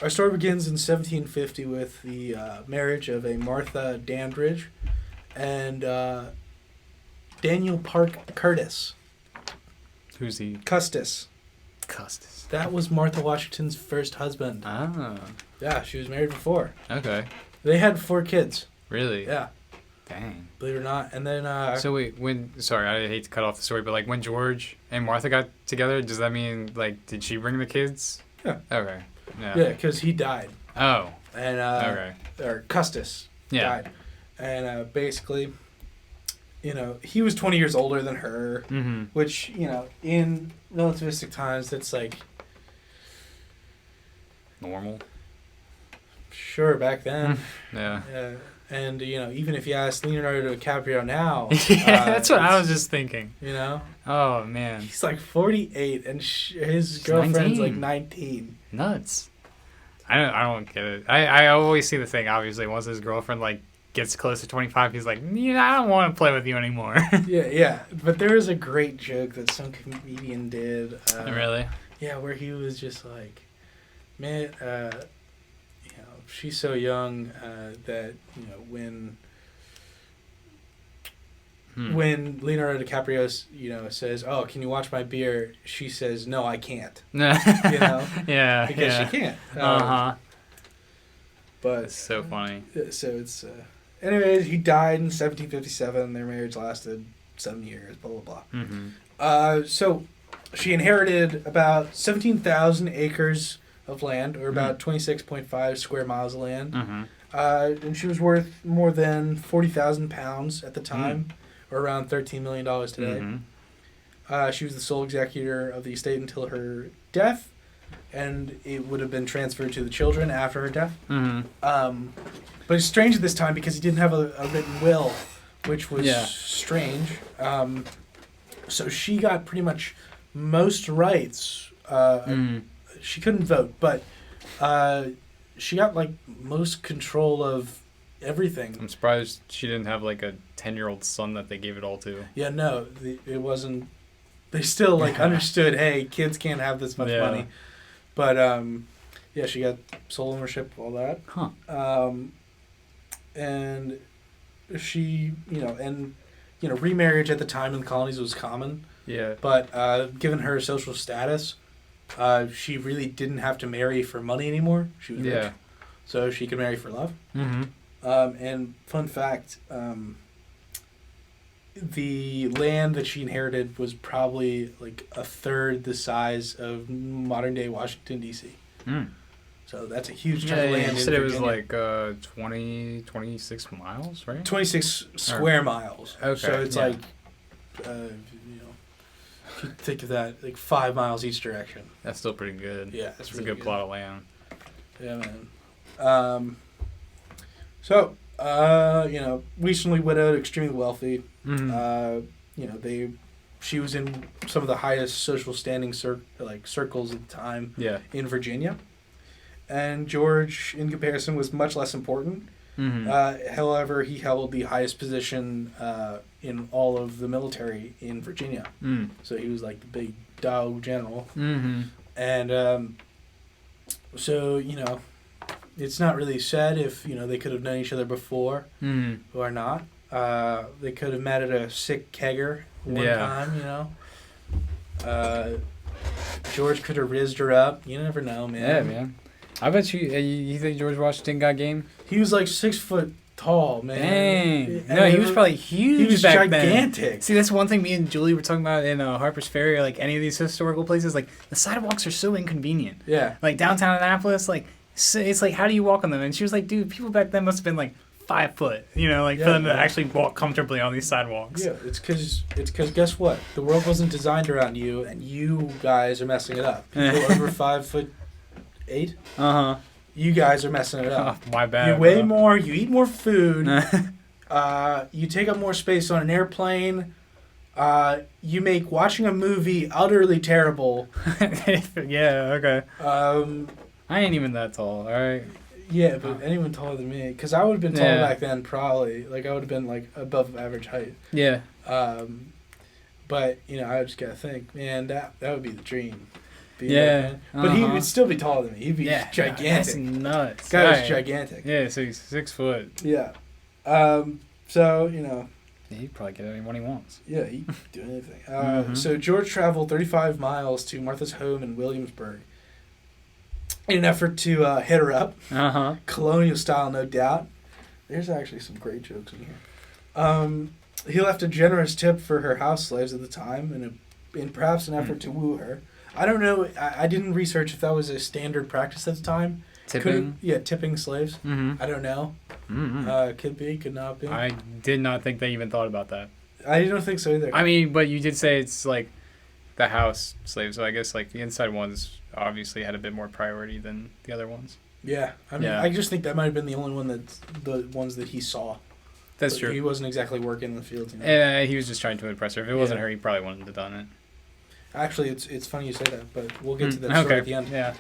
Our story begins in 1750 with the marriage of a Martha Dandridge and Daniel Park Curtis. Who's he? Custis. That was Martha Washington's first husband. Ah. Yeah, she was married before. Okay. They had 4 kids. Really? Yeah. Dang. Believe it or not. And then... So wait, sorry, I hate to cut off the story, but like when George and Martha got together, does that mean like, did she bring the kids? Yeah. Okay. Yeah, because he died. Oh. And, okay. Or Custis died. And basically, he was 20 years older than her, which, in relativistic times, that's like... normal. Sure, back then. Yeah. And, even if you ask Leonardo DiCaprio now... that's what I was just thinking. Oh, man. He's like 48, and his girlfriend's 19. Like 19. Nuts. I don't get it. I always see the thing, obviously, once his girlfriend, like, gets close to 25, he's like, I don't want to play with you anymore. Yeah. But there was a great joke that some comedian did. Really? Yeah, where he was just like, man, she's so young that when Leonardo DiCaprio says, "Oh, can you watch my beer?" she says, "No, I can't." Yeah, because she can't. But it's so funny. So it's anyways, he died in 1757. Their marriage lasted 7 years. Blah blah blah. So she inherited about 17,000 acres of land, or about 26.5 square miles of land. And she was worth more than 40,000 pounds at the time, or around $13 million today. She was the sole executor of the estate until her death, and it would have been transferred to the children after her death. But it's strange at this time because he didn't have a written will, which was strange. So she got pretty much most rights. She couldn't vote, but she got like most control of everything. I'm surprised she didn't have like a 10-year-old son that they gave it all to. Yeah, no, it wasn't. They still like understood. Hey, kids can't have this much money, but she got sole ownership, all that. And she, remarriage at the time in the colonies was common. Yeah. But given her social status, she really didn't have to marry for money anymore. She was rich, so she could marry for love. And fun fact, the land that she inherited was probably like a third the size of modern day Washington, D.C. So that's a huge chunk of land. You said it was like 26 miles, right? 26 square miles. Okay. So it's like, if you think of that, like 5 miles each direction. That's still pretty good. Yeah, that's really a good plot of land. Yeah, man. Recently widowed, extremely wealthy. She was in some of the highest social standing circles at the time. Yeah. In Virginia, and George, in comparison, was much less important. However, he held the highest position in all of the military in Virginia. So he was like the big dog general. And it's not really said if they could have known each other before or not. They could have met at a sick kegger one time. George could have rizzed her up. You never know, man. Yeah, man. I bet you think George Washington got game? He was like 6'8", tall, man. Dang. No, he was probably huge. He was back gigantic. Then. See, that's one thing me and Julie were talking about in Harper's Ferry, or like any of these historical places. Like the sidewalks are so inconvenient. Yeah. Like downtown Annapolis, like it's like how do you walk on them? And she was like, dude, people back then must have been like 5 foot, for them to actually walk comfortably on these sidewalks. Yeah, it's because guess what? The world wasn't designed around you, and you guys are messing it up. People over 5'8". You guys are messing it up. Oh, my bad. You weigh more. You eat more food. You take up more space on an airplane. You make watching a movie utterly terrible. Yeah. Okay. I ain't even that tall. All right. Yeah, but anyone taller than me, because I would have been taller back then, probably. Like I would have been like above average height. Yeah. But I just gotta think, man, that would be the dream. But he would still be taller than me. He'd be gigantic. That's nuts. Guy was gigantic. Yeah, so he's 6 foot. Yeah. So Yeah, he'd probably get anyone he wants. Yeah, he can do anything. So George traveled 35 miles to Martha's home in Williamsburg in an effort to hit her up. Colonial style, no doubt. There's actually some great jokes in here. He left a generous tip for her house slaves at the time in perhaps an effort to woo her. I don't know. I didn't research if that was a standard practice at the time. Tipping? Tipping slaves. I don't know. Could be, could not be. I did not think they even thought about that. I don't think so either. I mean, but you did say it's like the house slaves, so I guess like the inside ones obviously had a bit more priority than the other ones. Yeah. I just think that might have been the only one the ones that he saw. That's true. He wasn't exactly working in the fields. He was just trying to impress her. If it wasn't her, he probably wouldn't have done it. Actually, it's funny you say that, but we'll get to that story at the end. Yeah.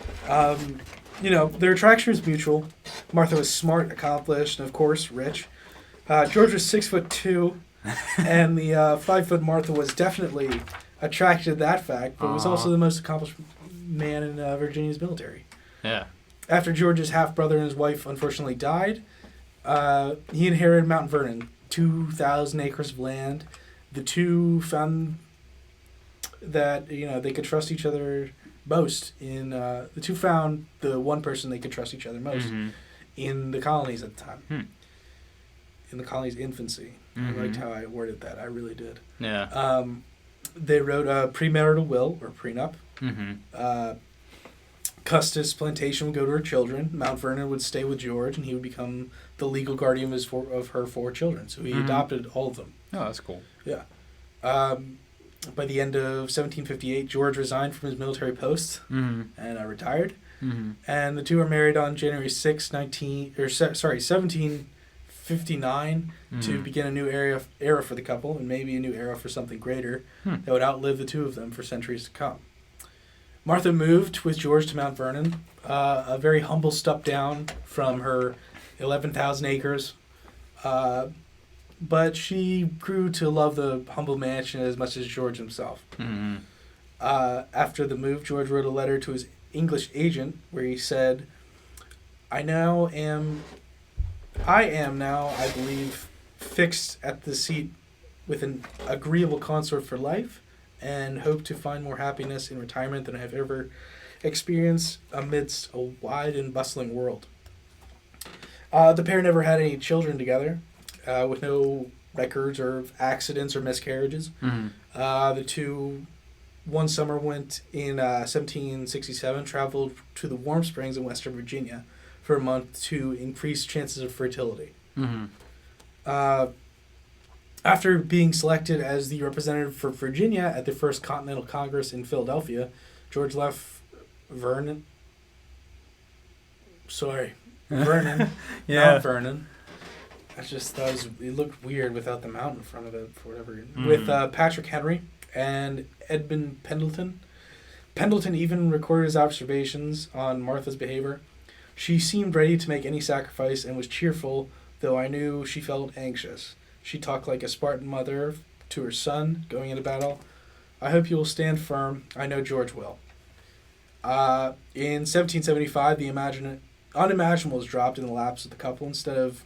Their attraction was mutual. Martha was smart, accomplished, and of course, rich. George was 6'2", and the 5' Martha was definitely attracted to that fact, but was also the most accomplished man in Virginia's military. Yeah. After George's half-brother and his wife unfortunately died, he inherited Mount Vernon, 2,000 acres of land. The two found that they could trust each other most the two found the one person they could trust each other most in the colonies at the time. In the colony's infancy. I liked how I worded that. I really did. Yeah. They wrote a premarital will or prenup. Custis Plantation would go to her children. Mount Vernon would stay with George, and he would become the legal guardian of her 4 children. So he adopted all of them. Oh, that's cool. Yeah. By the end of 1758, George resigned from his military post and retired. And the two were married on January 6, 1759 to begin a new era for the couple, and maybe a new era for something greater that would outlive the two of them for centuries to come. Martha moved with George to Mount Vernon, a very humble step down from her 11,000 acres. But she grew to love the humble mansion as much as George himself. After the move, George wrote a letter to his English agent where he said, I am now, I believe, fixed at the seat with an agreeable consort for life, and hope to find more happiness in retirement than I have ever experienced amidst a wide and bustling world. The pair never had any children together, with no records of accidents or miscarriages. The two, one summer, went in 1767, traveled to the Warm Springs in Western Virginia for a month to increase chances of fertility. After being selected as the representative for Virginia at the First Continental Congress in Philadelphia, George left Mount Vernon. I just thought it looked weird without the mount in front of it for whatever reason. With Patrick Henry and Edmund Pendleton. Pendleton even recorded his observations on Martha's behavior. She seemed ready to make any sacrifice and was cheerful, though I knew she felt anxious. She talked like a Spartan mother to her son going into battle. I hope you will stand firm. I know George will. In 1775, the unimaginable was dropped in the laps of the couple. Instead of,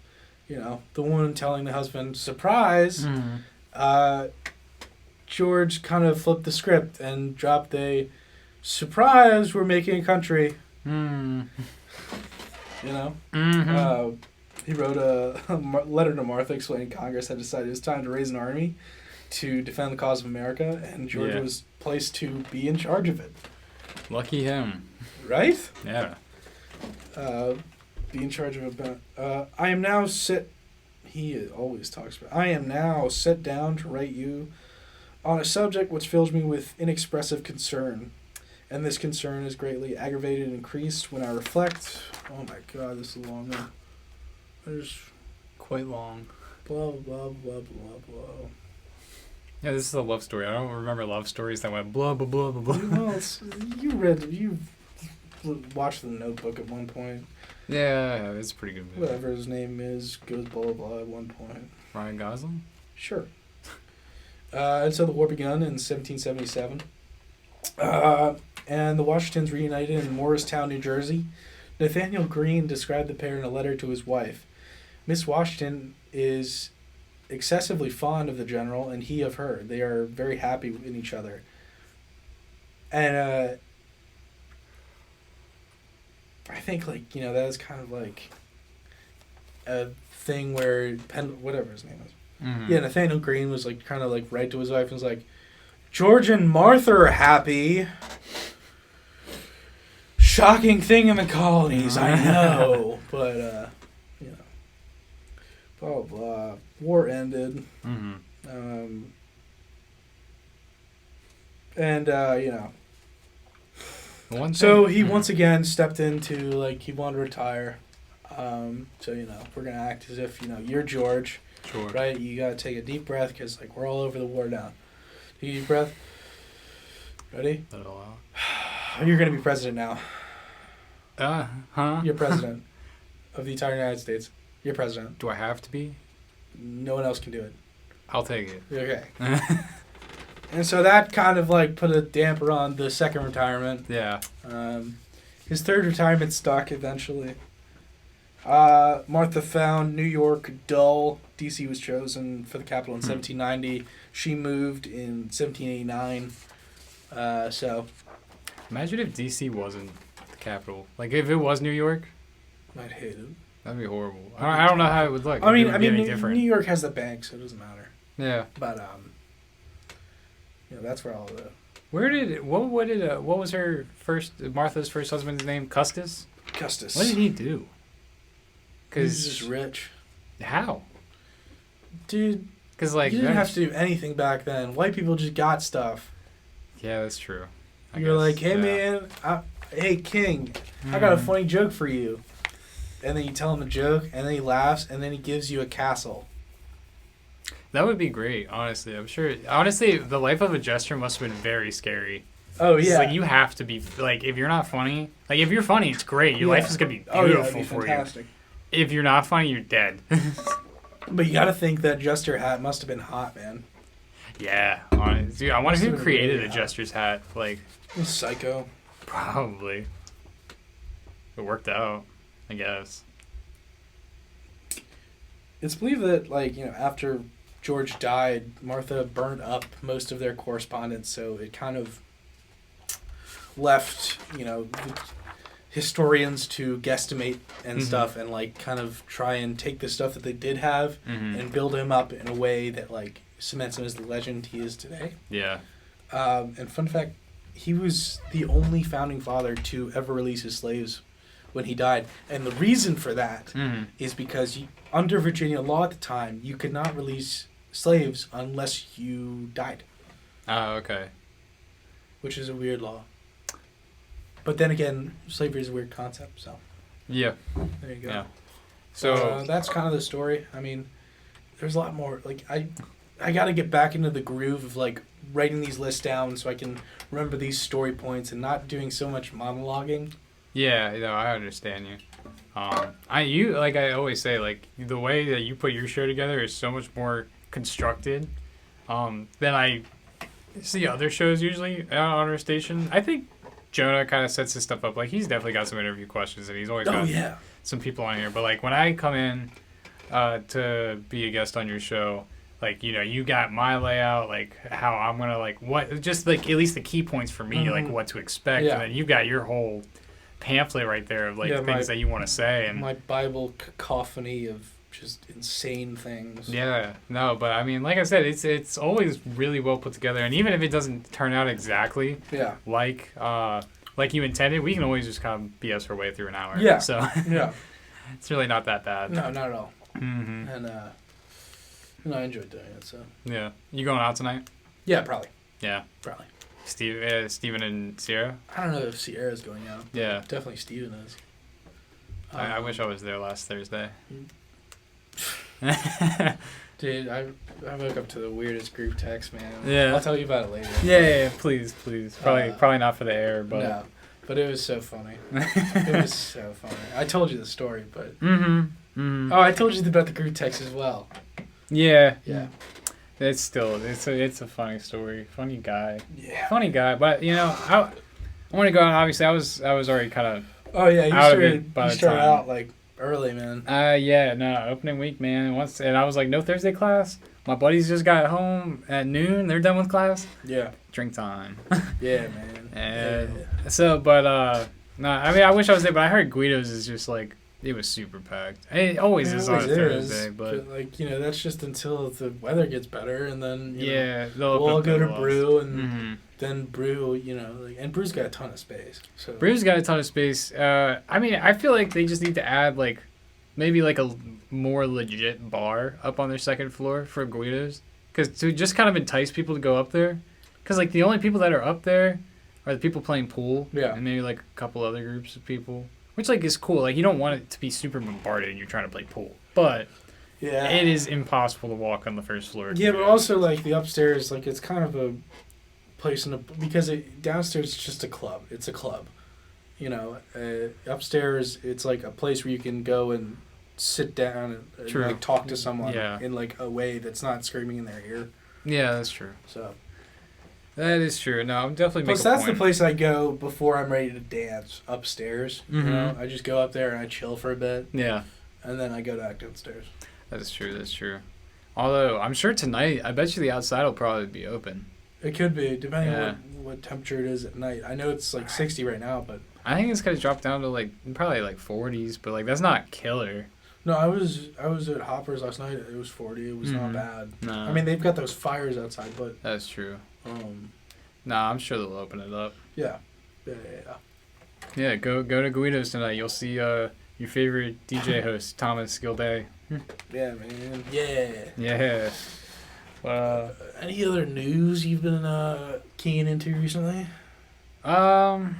the woman telling the husband, surprise, George kind of flipped the script and dropped a, surprise, we're making a country. He wrote a letter to Martha explaining Congress had decided it was time to raise an army to defend the cause of America, and Georgia was placed to be in charge of it. Lucky him. Right? Yeah. Be in charge of it. I am now he always talks about, I am now set down to write you on a subject which fills me with inexpressive concern. And this concern is greatly aggravated and increased when I reflect. Oh my God, this is a long one. There's quite long. Blah, blah, blah, blah, blah. Yeah, this is a love story. I don't remember love stories that went blah, blah, blah, blah, blah. Well, you watched The Notebook at one point. Yeah, it's a pretty good movie. Whatever his name is goes blah, blah, blah at one point. Ryan Gosling? Sure. And so the war begun in 1777. And the Washingtons reunited in Morristown, New Jersey. Nathaniel Greene described the pair in a letter to his wife. Miss Washington is excessively fond of the general, and he of her. They are very happy in each other. And I think, like, you know, that was kind of like a thing where whatever his name is. Mm-hmm. Yeah, Nathaniel Greene was like kind of like right to his wife and was like, George and Martha are happy. Shocking thing in the colonies, I know. But, you know, blah, blah, blah. War ended. Mm-hmm. You know. So he once again stepped into, like, he wanted to retire. So, you know, we're going to act as if, you know, you're George. Sure. Right? You got to take a deep breath because, like, we're all over the war now. Take a deep breath. Ready? Let it all out. You're going to be president now. Huh? You're president of the entire United States. You're president. Do I have to be? No one else can do it. I'll take it. Okay. And so that kind of like put a damper on the second retirement. Yeah. His third retirement stuck eventually. Martha found New York dull. D.C. was chosen for the capital in 1790. She moved in 1789. So. Imagine if D.C. wasn't the capital. Like if it was New York. I'd hate it. That'd be horrible. I don't know how it would look. I mean, New York has the bank, so it doesn't matter. Yeah. But you know, that's where all the. What was Martha's first husband's name? Custis. Custis. What did he do? Because he's just rich. How? Dude. Because like you didn't have to do anything back then. White people just got stuff. Yeah, that's true. You're like, hey man, hey king, I got a funny joke for you. And then you tell him a joke, and then he laughs, and then he gives you a castle. That would be great, honestly. I'm sure. Honestly, the life of a jester must have been very scary. Oh, yeah. Like, you have to be, like, if you're not funny, like, if you're funny, it's great. Your life is going to be beautiful for fantastic. You. If you're not funny, you're dead. But you got to think that jester hat must have been hot, man. Yeah. Honestly. Dude, I wonder who created a jester's hat. Like, Psycho. Probably. It worked out, I guess. It's believed that, like, you know, after George died, Martha burnt up most of their correspondence, so it kind of left, you know, historians to guesstimate and stuff and, like, kind of try and take the stuff that they did have and build him up in a way that, like, cements him as the legend he is today. Yeah. And fun fact, he was the only founding father to ever release his slaves when he died. And the reason for that is because under Virginia law at the time, you could not release slaves unless you died. Oh, okay. Which is a weird law. But then again, slavery is a weird concept, so. Yeah. There you go. Yeah. So that's kind of the story. I mean, there's a lot more. Like, I got to get back into the groove of, like, writing these lists down so I can remember these story points and not doing so much monologuing. Yeah, you know, I understand you. Like I always say, like, the way that you put your show together is so much more constructed than I see other shows usually on our station. I think Jonah kind of sets his stuff up. Like, he's definitely got some interview questions, and he's always got some people on here. But, like, when I come in to be a guest on your show, like, you know, you got my layout, like, how I'm going to, like, what, just, like, at least the key points for me, like, what to expect. And then you've got your whole pamphlet right there of like things that you want to say, and my Bible cacophony of just insane things. Yeah, no, but I mean, like I said, it's always really well put together, and even if it doesn't turn out exactly like you intended, we can always just kind of BS our way through an hour. Yeah. So yeah, it's really not that bad. No, not at all. Mm-hmm. And I enjoyed doing it. So yeah, you going out tonight? Yeah, probably. Yeah, probably. Steven and Sierra. I don't know if Sierra's going out. Yeah, definitely Steven is. I wish I was there last Thursday. Dude, I woke up to the weirdest group text, man. Yeah. I'll tell you about it later. Yeah, please. Probably not for the air, but... No, but it was so funny. It was so funny. I told you the story, but... Mm-hmm. Oh, I told you about the group text as well. Yeah. Yeah. It's a funny story. Funny guy. Yeah. Funny guy, but, you know, I want to go out. Obviously, I was already kind of... Oh, yeah, you started out, like... early, man. Yeah, no, opening week, man. And I was like, no Thursday class. My buddies just got home at noon. They're done with class. Yeah. Drink time. Yeah, man. And so, but no, I mean, I wish I was there, but I heard Guido's is just like it was super packed. It always is on a Thursday, but like that's just until the weather gets better, and then we'll all go to Brew and. Then Brew, and Brew's got a ton of space. So Brew's got a ton of space. I mean, I feel like they just need to add like maybe like a more legit bar up on their second floor for Guido's, because to just kind of entice people to go up there, because like the only people that are up there are the people playing pool, and maybe like a couple other groups of people, which like is cool. Like you don't want it to be super bombarded and you're trying to play pool, but it is impossible to walk on the first floor. Yeah, but also like the upstairs, like it's kind of a place because downstairs it's just a club. It's a club, upstairs it's like a place where you can go and sit down and like talk to someone in like a way that's not screaming in their ear. Yeah, that's true. So that is true. No, I'm definitely. Plus, that's the place I go before I'm ready to dance upstairs. Mm-hmm. I just go up there and I chill for a bit. Yeah, and then I go back downstairs. That is true. That's true. Although I'm sure tonight, I bet you the outside will probably be open. It could be, depending on what temperature it is at night. I know it's like 60 right now, but... I think it's going to drop down to like probably like 40s, but like that's not killer. No, I was at Hoppers last night. It was 40. It was not bad. No. I mean, they've got those fires outside, but... That's true. I'm sure they'll open it up. Yeah. Yeah, go to Guido's tonight. You'll see your favorite DJ host, Thomas Guilday. Yeah, man. Yeah. Yeah. Any other news you've been keying into recently? I'm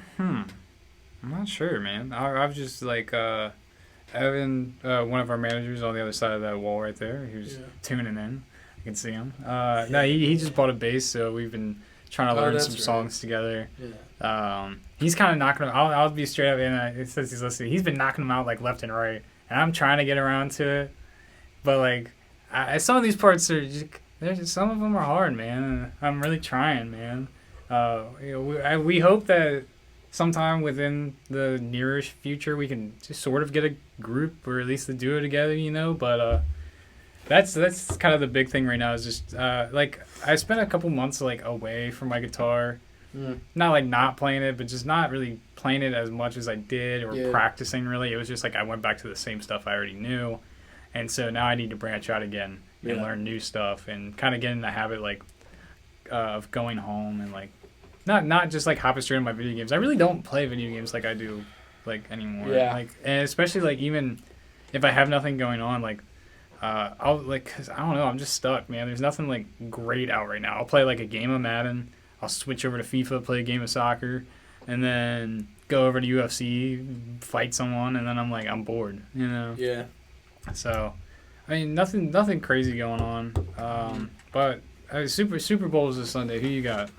not sure, man. I've just like Evan, one of our managers on the other side of that wall right there, who's tuning in. I can see him. No, he just bought a bass, so we've been trying to learn some songs together. Yeah. He's kind of knocking them. I'll be straight up, and it says he's listening. He's been knocking them out like left and right, and I'm trying to get around to it, but like some of these parts are just. Some of them are hard, man. I'm really trying, man. We hope that sometime within the nearish future we can just sort of get a group or at least to do it together, But that's kind of the big thing right now. Is just like I spent a couple months like away from my guitar, not like not playing it, but just not really playing it as much as I did or practicing. Really, it was just like I went back to the same stuff I already knew, and so now I need to branch out again. And learn new stuff and kind of get in the habit like of going home and like not just like hopping straight on my video games. I really don't play video games like I do like anymore. Yeah. Like, and especially like even if I have nothing going on, like I'll like, cause I don't know, I'm just stuck, man. There's nothing like great out right now. I'll play like a game of Madden. I'll switch over to FIFA, play a game of soccer, and then go over to UFC, fight someone, and then I'm like I'm bored, Yeah. So. I mean, nothing crazy going on. But Super Bowl is this Sunday. Who you got?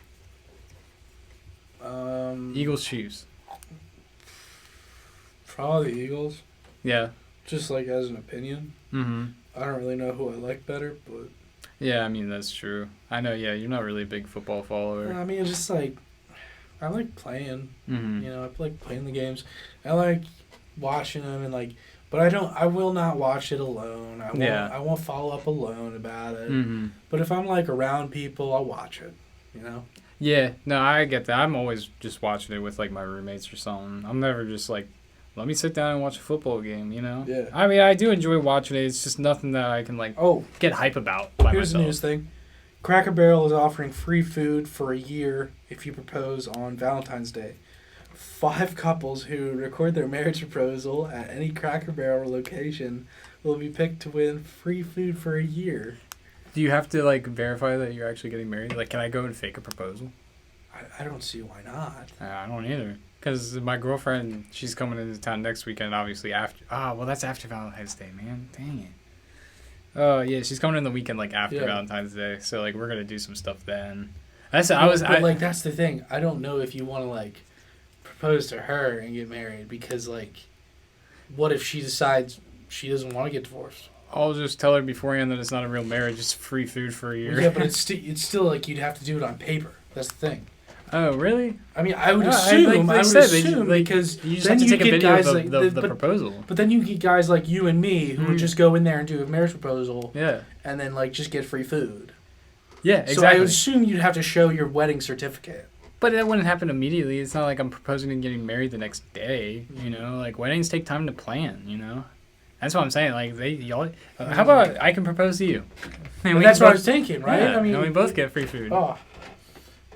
Eagles, Chiefs. Probably the Eagles. Yeah. Just like as an opinion. Mm-hmm. I don't really know who I like better, but. Yeah, I mean that's true. I know. Yeah, you're not really a big football follower. I mean, it's just like I like playing. Mm-hmm. I like playing the games. I like watching them and like. But I will not watch it alone. I won't follow up alone about it. Mm-hmm. But if I'm like around people, I'll watch it, Yeah, no, I get that. I'm always just watching it with like my roommates or something. I'm never just like, let me sit down and watch a football game, you know? Yeah. I mean, I do enjoy watching it. It's just nothing that I can like get hype about by here's myself. the news thing. Cracker Barrel is offering free food for a year if you propose on Valentine's Day. 5 couples who record their marriage proposal at any Cracker Barrel location will be picked to win free food for a year. Do you have to like verify that you're actually getting married? Like, can I go and fake a proposal? I don't see why not. I don't either. Because my girlfriend, she's coming into town next weekend, obviously after. Well, that's after Valentine's Day, man. Dang it. Yeah, she's coming in the weekend like after Valentine's Day, so like we're gonna do some stuff then. That's the thing. I don't know if you want to like propose to her and get married because like, what if she decides she doesn't want to get divorced? I'll just tell her beforehand that it's not a real marriage; it's free food for a year. Yeah, but it's still like you'd have to do it on paper. That's the thing. Oh, really? I mean, I would assume because you just have to take a video of the proposal. But then you get guys like you and me who would just go in there and do a marriage proposal. Yeah. And then like just get free food. Yeah, exactly. So I would assume you'd have to show your wedding certificate. But that wouldn't happen immediately. It's not like I'm proposing and getting married the next day. You know, like weddings take time to plan. You know. That's what I'm saying. Like how about I can propose to you? And that's what I was thinking, right? Yeah, I mean, we both get free food. Oh.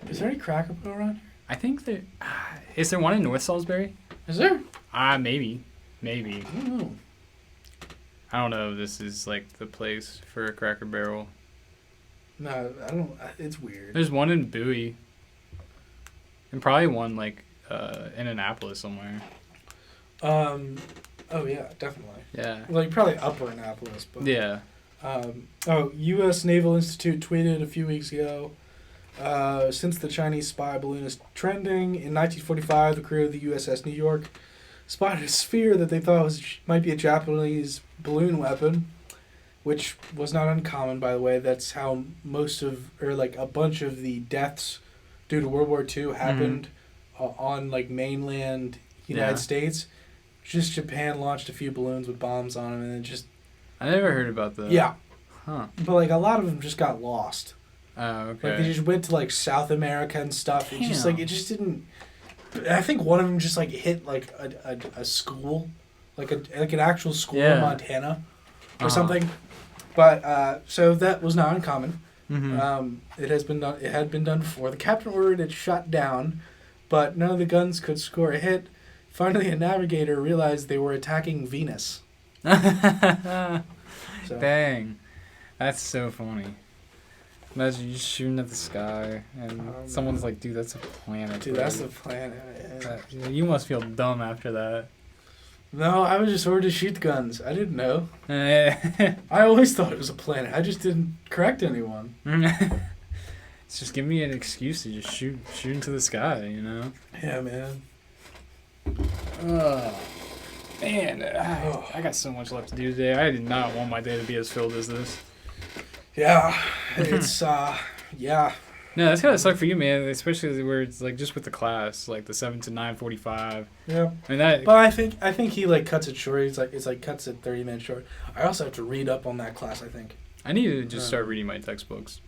Is there any Cracker Barrel around here? I think there... is there one in North Salisbury? Is there? Maybe. I don't know. I don't know if this is, like, the place for a Cracker Barrel. No, I don't... It's weird. There's one in Bowie. And probably one, like, in Annapolis somewhere. Oh, yeah, definitely. Yeah. Like, probably Upper Annapolis, but... Yeah. U.S. Naval Institute tweeted a few weeks ago... since the Chinese spy balloon is trending, in 1945, the crew of the USS New York spotted a sphere that they thought might be a Japanese balloon weapon, which was not uncommon, by the way. That's how a bunch of the deaths due to World War II happened on, like, mainland United States. Just Japan launched a few balloons with bombs on them, and then just... I never heard about that. Yeah. Huh. But, like, a lot of them just got lost. Oh, okay. Like, they just went to, like, South America and stuff. It just didn't... I think one of them just, like, hit, like, a school. Like an actual school in Montana or something. But, so that was not uncommon. Mm-hmm. It had been done before. The captain ordered it shut down, but none of the guns could score a hit. Finally, a navigator realized they were attacking Venus. Dang. That's so funny. Imagine you shooting at the sky and someone's like, dude, that's a planet. Dude, that's a planet. You must feel dumb after that. No, I was just ordered to shoot the guns. I didn't know. I always thought it was a planet. I just didn't correct anyone. It's just give me an excuse to just shoot into the sky, you know? Yeah, man. Man, I got so much left to do today. I did not want my day to be as filled as this. Yeah, it's, yeah. No, that's gotta suck for you, man, especially where it's, like, just with the class, like, the 7 to 9:45. Yeah. I mean, that... But I think he, like, cuts it short. It's like cuts it 30 minutes short. I also have to read up on that class, I think. I need to just start reading my textbooks.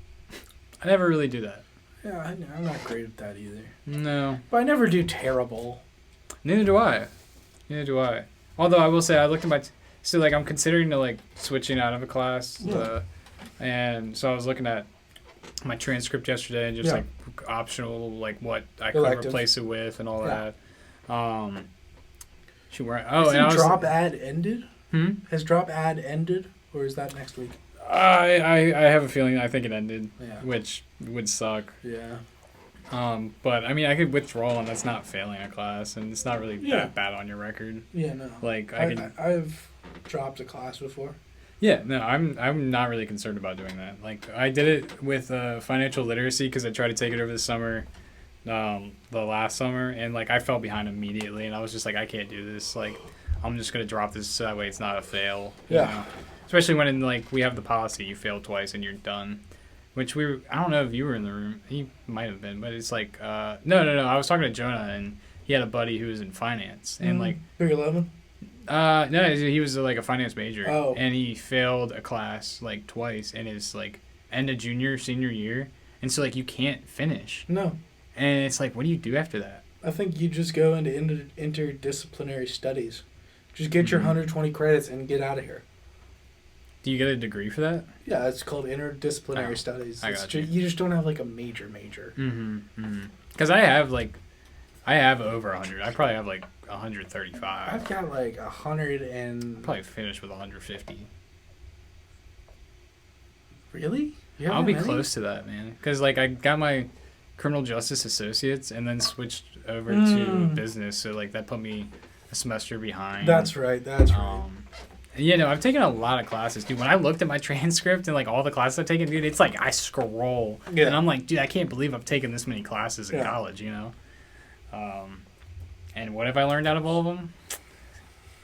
I never really do that. Yeah, I'm not great at that either. No. But I never do terrible. Neither do I. Although I will say, I looked at my... So, like, I'm considering to, like, switching out of a class. Yeah. And so I was looking at my transcript yesterday and just, like, optional, like, what I could replace it with and all that. Has drop ad ended? Has drop ad ended? Or is that next week? I have a feeling I think it ended, which would suck. Yeah. But I mean, I could withdraw, and that's not failing a class, and it's not really that bad on your record. Yeah, no. Like I've dropped a class before. Yeah, no, I'm not really concerned about doing that. Like, I did it with financial literacy because I tried to take it over the summer, the last summer, and like I fell behind immediately, and I was just like, I can't do this. Like, I'm just gonna drop this so that way it's not a fail. Yeah. You know? Especially when we have the policy, you fail twice and you're done. Which I don't know if you were in the room. He might have been, but it's like, no. I was talking to Jonah, and he had a buddy who was in finance, and like. 311. No, he was like a finance major, and he failed a class like twice in his like end of senior year, and so like you can't finish. No. And it's like, what do you do after that? I think you just go into interdisciplinary studies. Just get your 120 credits and get out of here. Do you get a degree for that? Yeah, it's called interdisciplinary studies. I got you. You just don't have like a major. Because I have over 100. I probably have like 135. I've got like 100 and... Probably finished with 150. Really? I'll be close to that, man. Because like I got my criminal justice associates and then switched over to business, so like that put me a semester behind. That's right. Yeah, no, I've taken a lot of classes, dude. When I looked at my transcript and like all the classes I've taken, dude, it's like I scroll and I'm like, dude, I can't believe I've taken this many classes in college, you know. And what have I learned out of all of them?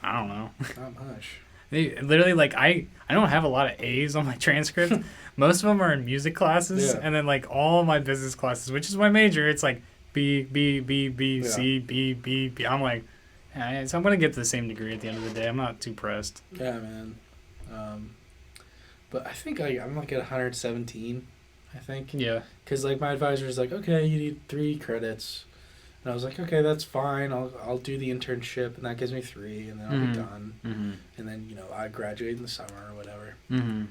I don't know. Not much. They literally, like, I don't have a lot of A's on my transcript. Most of them are in music classes, and then like all my business classes, which is my major, it's like B, C, B, B, B. I'm like, so I'm gonna get the same degree at the end of the day. I'm not too pressed. Yeah, man. But I think I'm like at 117. I think. Yeah. Because like my advisor is like, okay, you need 3 credits. And I was like, okay, that's fine. I'll do the internship, and that gives me 3, and then I'll be done. And then, you know, I graduate in the summer or whatever. I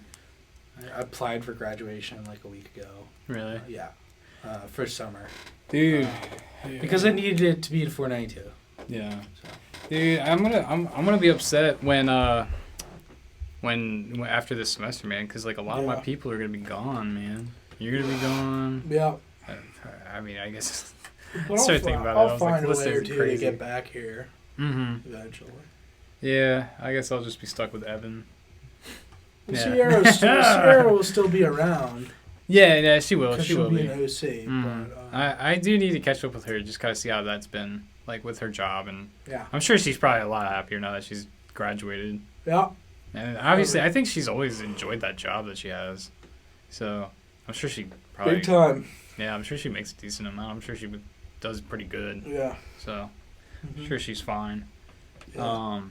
applied for graduation like a week ago. Really? Yeah. For summer. Dude. Because I needed it to be at 492. Yeah. So. Dude, I'm gonna be upset when after this semester, man, because like a lot of my people are gonna be gone, man. You're gonna be gone. Yeah. I mean, I guess. But I'll find a way or two to get back here. Eventually. Yeah, I guess I'll just be stuck with Evan. Well, Sierra will still be around. Yeah, she will. She will be an OC. But, I do need to catch up with her, just kind of see how that's been, like with her job, and I'm sure she's probably a lot happier now that she's graduated. Yeah. And obviously, I think she's always enjoyed that job that she has. So I'm sure she probably big time. Yeah, I'm sure she makes a decent amount. I'm sure she does pretty good. Yeah. So I'm sure she's fine. Yeah.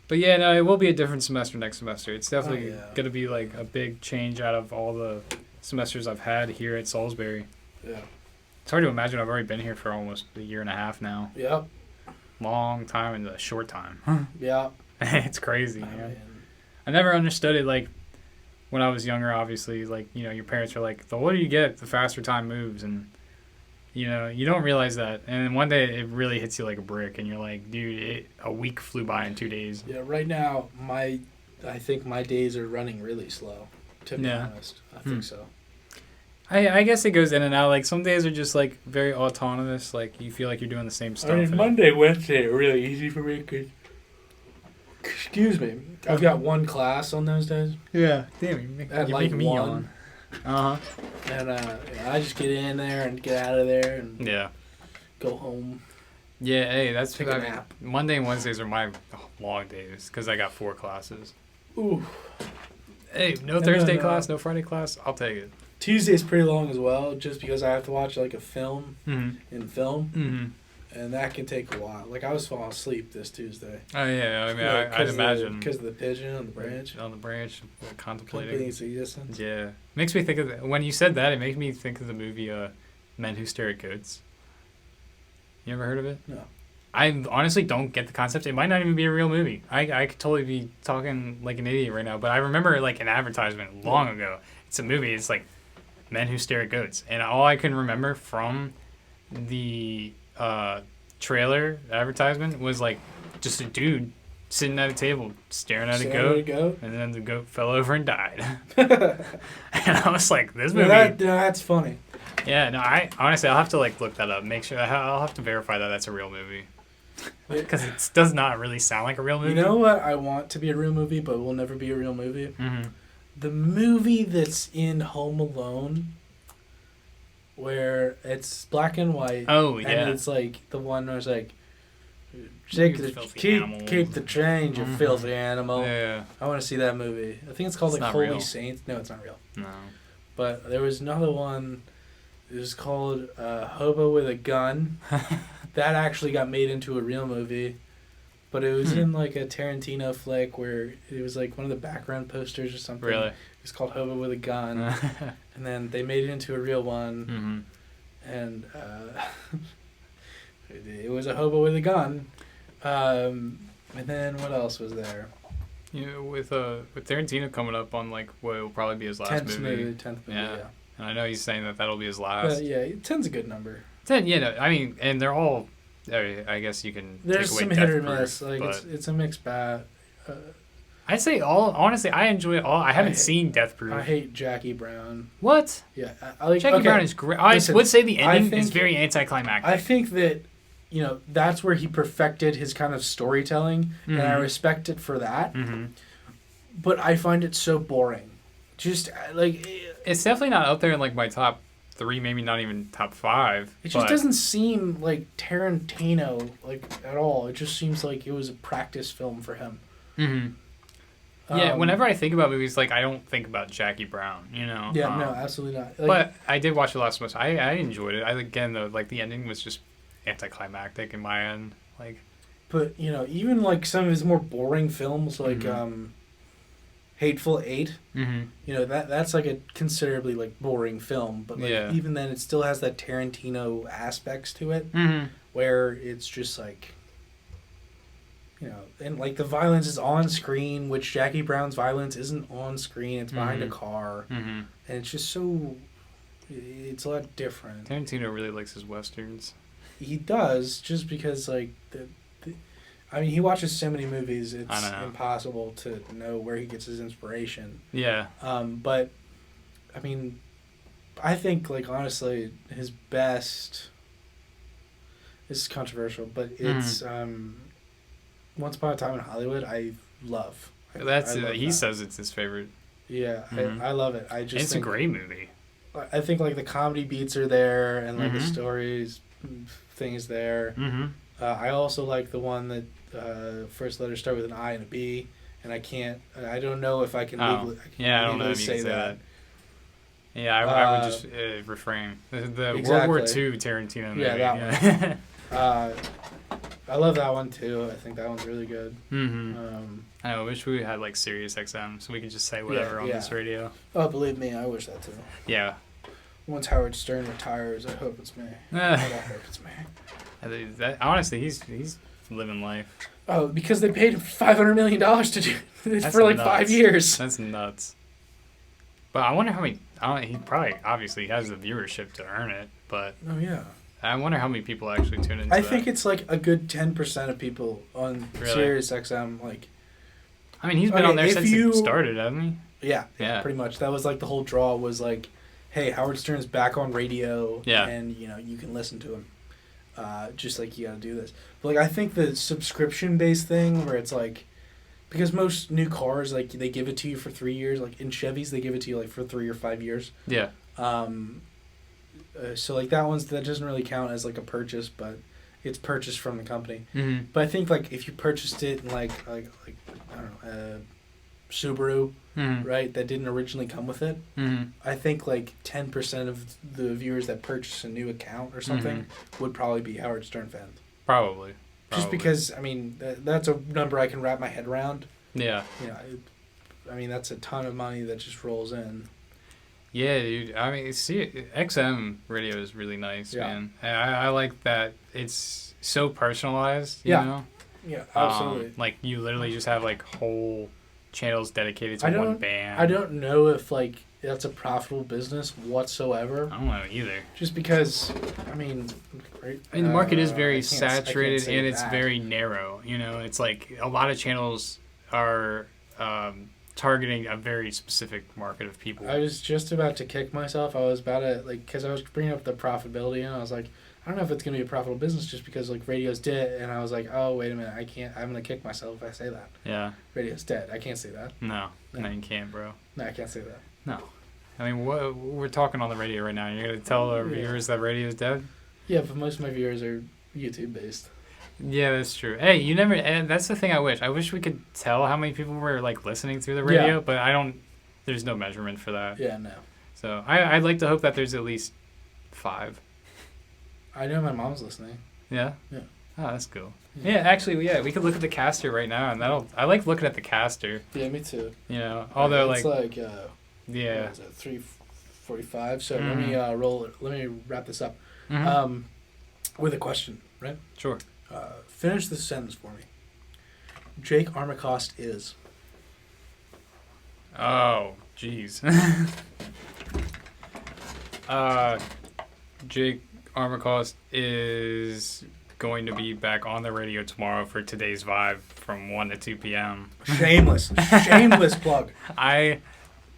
But yeah, no, it will be a different semester next semester. It's definitely going to be like a big change out of all the semesters I've had here at Salisbury. Yeah. It's hard to imagine. I've already been here for almost a year and a half now. Yep. Long time and a short time. Yeah. It's crazy, man. I never understood it, like, when I was younger, obviously, like, you know, your parents are like, the older you get, the faster time moves, and, you know, you don't realize that. And then one day it really hits you like a brick, and you're like, dude, a week flew by in 2 days. Yeah, right now, I think my days are running really slow, to be honest. I think so. I guess it goes in and out. Like, some days are just, like, very autonomous. Like, you feel like you're doing the same stuff. I mean, Monday, Wednesday are really easy for me because... Excuse me. I've got 1 class on those days. Yeah. Damn, you're making me yawn. Uh-huh. And I just get in there and get out of there and go home. Yeah, hey, that's... Take a nap. Monday and Wednesdays are my long days because I got 4 classes. Ooh. Hey, no Thursday class, no Friday class. I'll take it. Tuesday's pretty long as well, just because I have to watch like a film in film, and that can take a while. Like I was falling asleep this Tuesday. Oh yeah, I mean I'd imagine because of the pigeon on the branch. On the branch, contemplating its existence. Yeah, makes me think of when you said that. It makes me think of the movie Men Who Stare at Goats. You ever heard of it? No. I honestly don't get the concept. It might not even be a real movie. I could totally be talking like an idiot right now, but I remember like an advertisement long ago. It's a movie. It's like Men Who Stare at Goats, and all I can remember from the trailer advertisement was like just a dude sitting at a table staring at a goat, and then the goat fell over and died. And I was like, this movie. That's funny. Yeah, no, I honestly I'll have to like look that up, make sure I'll have to verify that that's a real movie. Because it does not really sound like a real movie. You know what I want to be a real movie, but will never be a real movie? The movie that's in Home Alone, where it's black and white. Oh, yeah. And it's like the one where it's like, keep the change, you filthy animal. Yeah. I want to see that movie. I think it's called like Holy Saints. No, it's not real. No. But there was another one. It was called Hobo with a Gun. That actually got made into a real movie. But it was in like a Tarantino flick where it was like one of the background posters or something. Really? It was called Hobo with a Gun. And then they made it into a real one. and it was a hobo with a gun. And then what else was there? You know, with Tarantino coming up on like what will probably be his last movie. 10th movie, yeah. And I know he's saying that that'll be his last. But yeah, 10's a good number. 10, you know, I mean, and they're all. I guess you can. There's take away some Death hit or Proof, miss. Like it's a mixed bag. I'd say honestly, I enjoy it all. I haven't seen Death Proof. I hate Jackie Brown. What? Yeah, I like Jackie Brown is great. I would say the ending is very anticlimactic. I think that, you know, that's where he perfected his kind of storytelling, and I respect it for that. Mm-hmm. But I find it so boring. Just like it's definitely not up there in like my top 3, maybe not even top 5. It just doesn't seem like Tarantino like at all. It just seems like it was a practice film for him. Mm-hmm. Yeah, whenever I think about movies, like I don't think about Jackie Brown, you know. Yeah, no, absolutely not. Like, but I did watch it last month. I enjoyed it. Again though, like the ending was just anticlimactic in my end. Like, but you know, even like some of his more boring films, like Hateful Eight, you know that's like a considerably like boring film, but like even then, it still has that Tarantino aspects to it, where it's just like. You know, and like the violence is on screen, which Jackie Brown's violence isn't on screen. It's behind a car, and it's just so. It's a lot different. Tarantino really likes his westerns. He does, just because like I mean, he watches so many movies. It's impossible to know where he gets his inspiration. Yeah. But, I mean, I think like honestly, his best. This is controversial, but it's. Once Upon a Time in Hollywood, I love. He says it's his favorite. Yeah, I love it. It's a great movie. I think like the comedy beats are there, and like the stories things there. I also like the one that first letters start with an I and a B, and I don't know if I can legally, I don't know if you can say that. Yeah, I would just refrain. The exactly. World War II Tarantino movie. Yeah, that one. I love that one too. I think that one's really good. I wish we had like Sirius XM so we could just say whatever on this radio. Oh, believe me, I wish that too. Yeah. Once Howard Stern retires, I hope it's me. I hope it's me. Honestly, he's living life. Oh, because they paid him $500 million to do it for like 5 years. That's nuts. But I wonder how many. He probably obviously has the viewership to earn it, but. Oh yeah. I wonder how many people actually tune into that. I think it's like a good 10% of people on Sirius XM. Like, I mean, he's been on there since it started, hasn't he? Yeah, pretty much. That was like the whole draw was like, hey, Howard Stern's back on radio, and you know you can listen to him. Just like you got to do this. But like I think the subscription-based thing where it's like, because most new cars like they give it to you for 3 years. Like in Chevys, they give it to you like for 3 or 5 years. Yeah. So like that doesn't really count as like a purchase, but it's purchased from the company. But I think like if you purchased it in like I don't know, Subaru, right, that didn't originally come with it, I think like 10% of the viewers that purchase a new account or something would probably be Howard Stern fans. Probably. Just because I mean that's a number I can wrap my head around. Yeah. You know, I mean that's a ton of money that just rolls in. Yeah, dude. I mean, XM radio is really nice, man. I like that it's so personalized, you know? Yeah, absolutely. Like, you literally just have, like, whole channels dedicated to one band. I don't know if, like, that's a profitable business whatsoever. I don't know either. Just because, I mean... the market is very saturated, and it's very narrow, you know? It's like a lot of channels are... targeting a very specific market of people. I was just about to kick myself. I was about to, like, because I was bringing up the profitability, and I was like, I don't know if it's going to be a profitable business just because, like, radio's dead. And I was like, oh, wait a minute. I'm going to kick myself if I say that. Yeah. Radio's dead. I can't say that. No, you can't, bro. No, I can't say that. No. I mean, we're talking on the radio right now. You're going to tell our viewers that radio's dead? Yeah, but most of my viewers are YouTube-based. Yeah, that's true. Hey, and that's the thing I wish we could tell how many people were like listening through the radio, but there's no measurement for that. Yeah, no. So I'd like to hope that there's at least 5. I know my mom's listening. Yeah? Yeah. Oh, that's cool. Yeah, actually, we could look at the caster right now, and I like looking at the caster. Yeah, me too. You know, although it's like what is it, 3:45, so let me roll it. Let me wrap this up. With a question, right? Sure. Finish this sentence for me. Jake Armacost is. Oh, jeez. Jake Armacost is going to be back on the radio tomorrow for Today's Vibe from 1 to 2 p.m. Shameless plug. I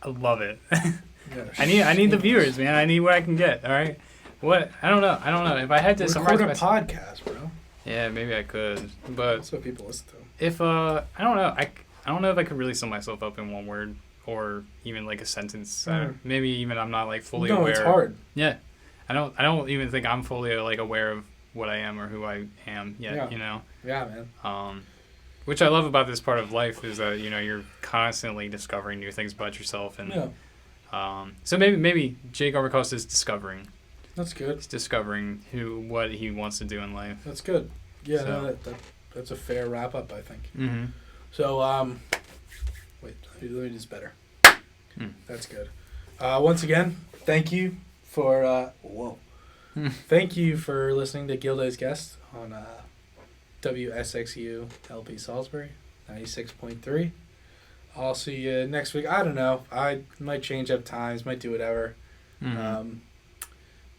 love it. Yeah, I need the viewers, man. I need what I can get. All right. What? I don't know. If I had to record a podcast, bro. Yeah, maybe I could, but that's what people listen to. If I don't know. I don't know if I could really sum myself up in one word or even like a sentence. Maybe even I'm not like fully aware. No, it's hard. Yeah. I don't even think I'm fully like aware of what I am or who I am yet. Yeah. You know. Yeah, man. Which I love about this part of life is that you're constantly discovering new things about yourself and. So maybe Jake Armacost is discovering. That's good. He's discovering what he wants to do in life. That's good. Yeah, so. That's a fair wrap up, I think. Mm-hmm. So, wait, let me do this better. That's good. Once again, thank you for thank you for listening to Guilday's Guest on WSXU LP Salisbury 96.3. I'll see you next week. I don't know. I might change up times, might do whatever. Mm-hmm.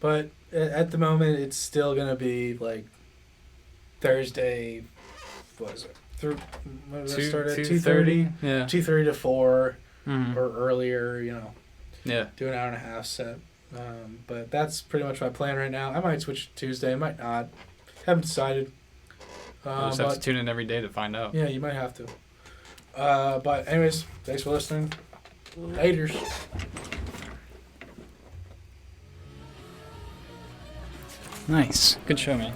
But at the moment, it's still going to be like Thursday, what is it? When did I start at 2:30? Yeah. 2:30 to 4 mm-hmm. or earlier, Yeah. Do an hour and a half set. But that's pretty much my plan right now. I might switch to Tuesday, I might not. Haven't decided. You'll just have to tune in every day to find out. Yeah, you might have to. But anyways, thanks for listening. Laters. Nice. Good show, man.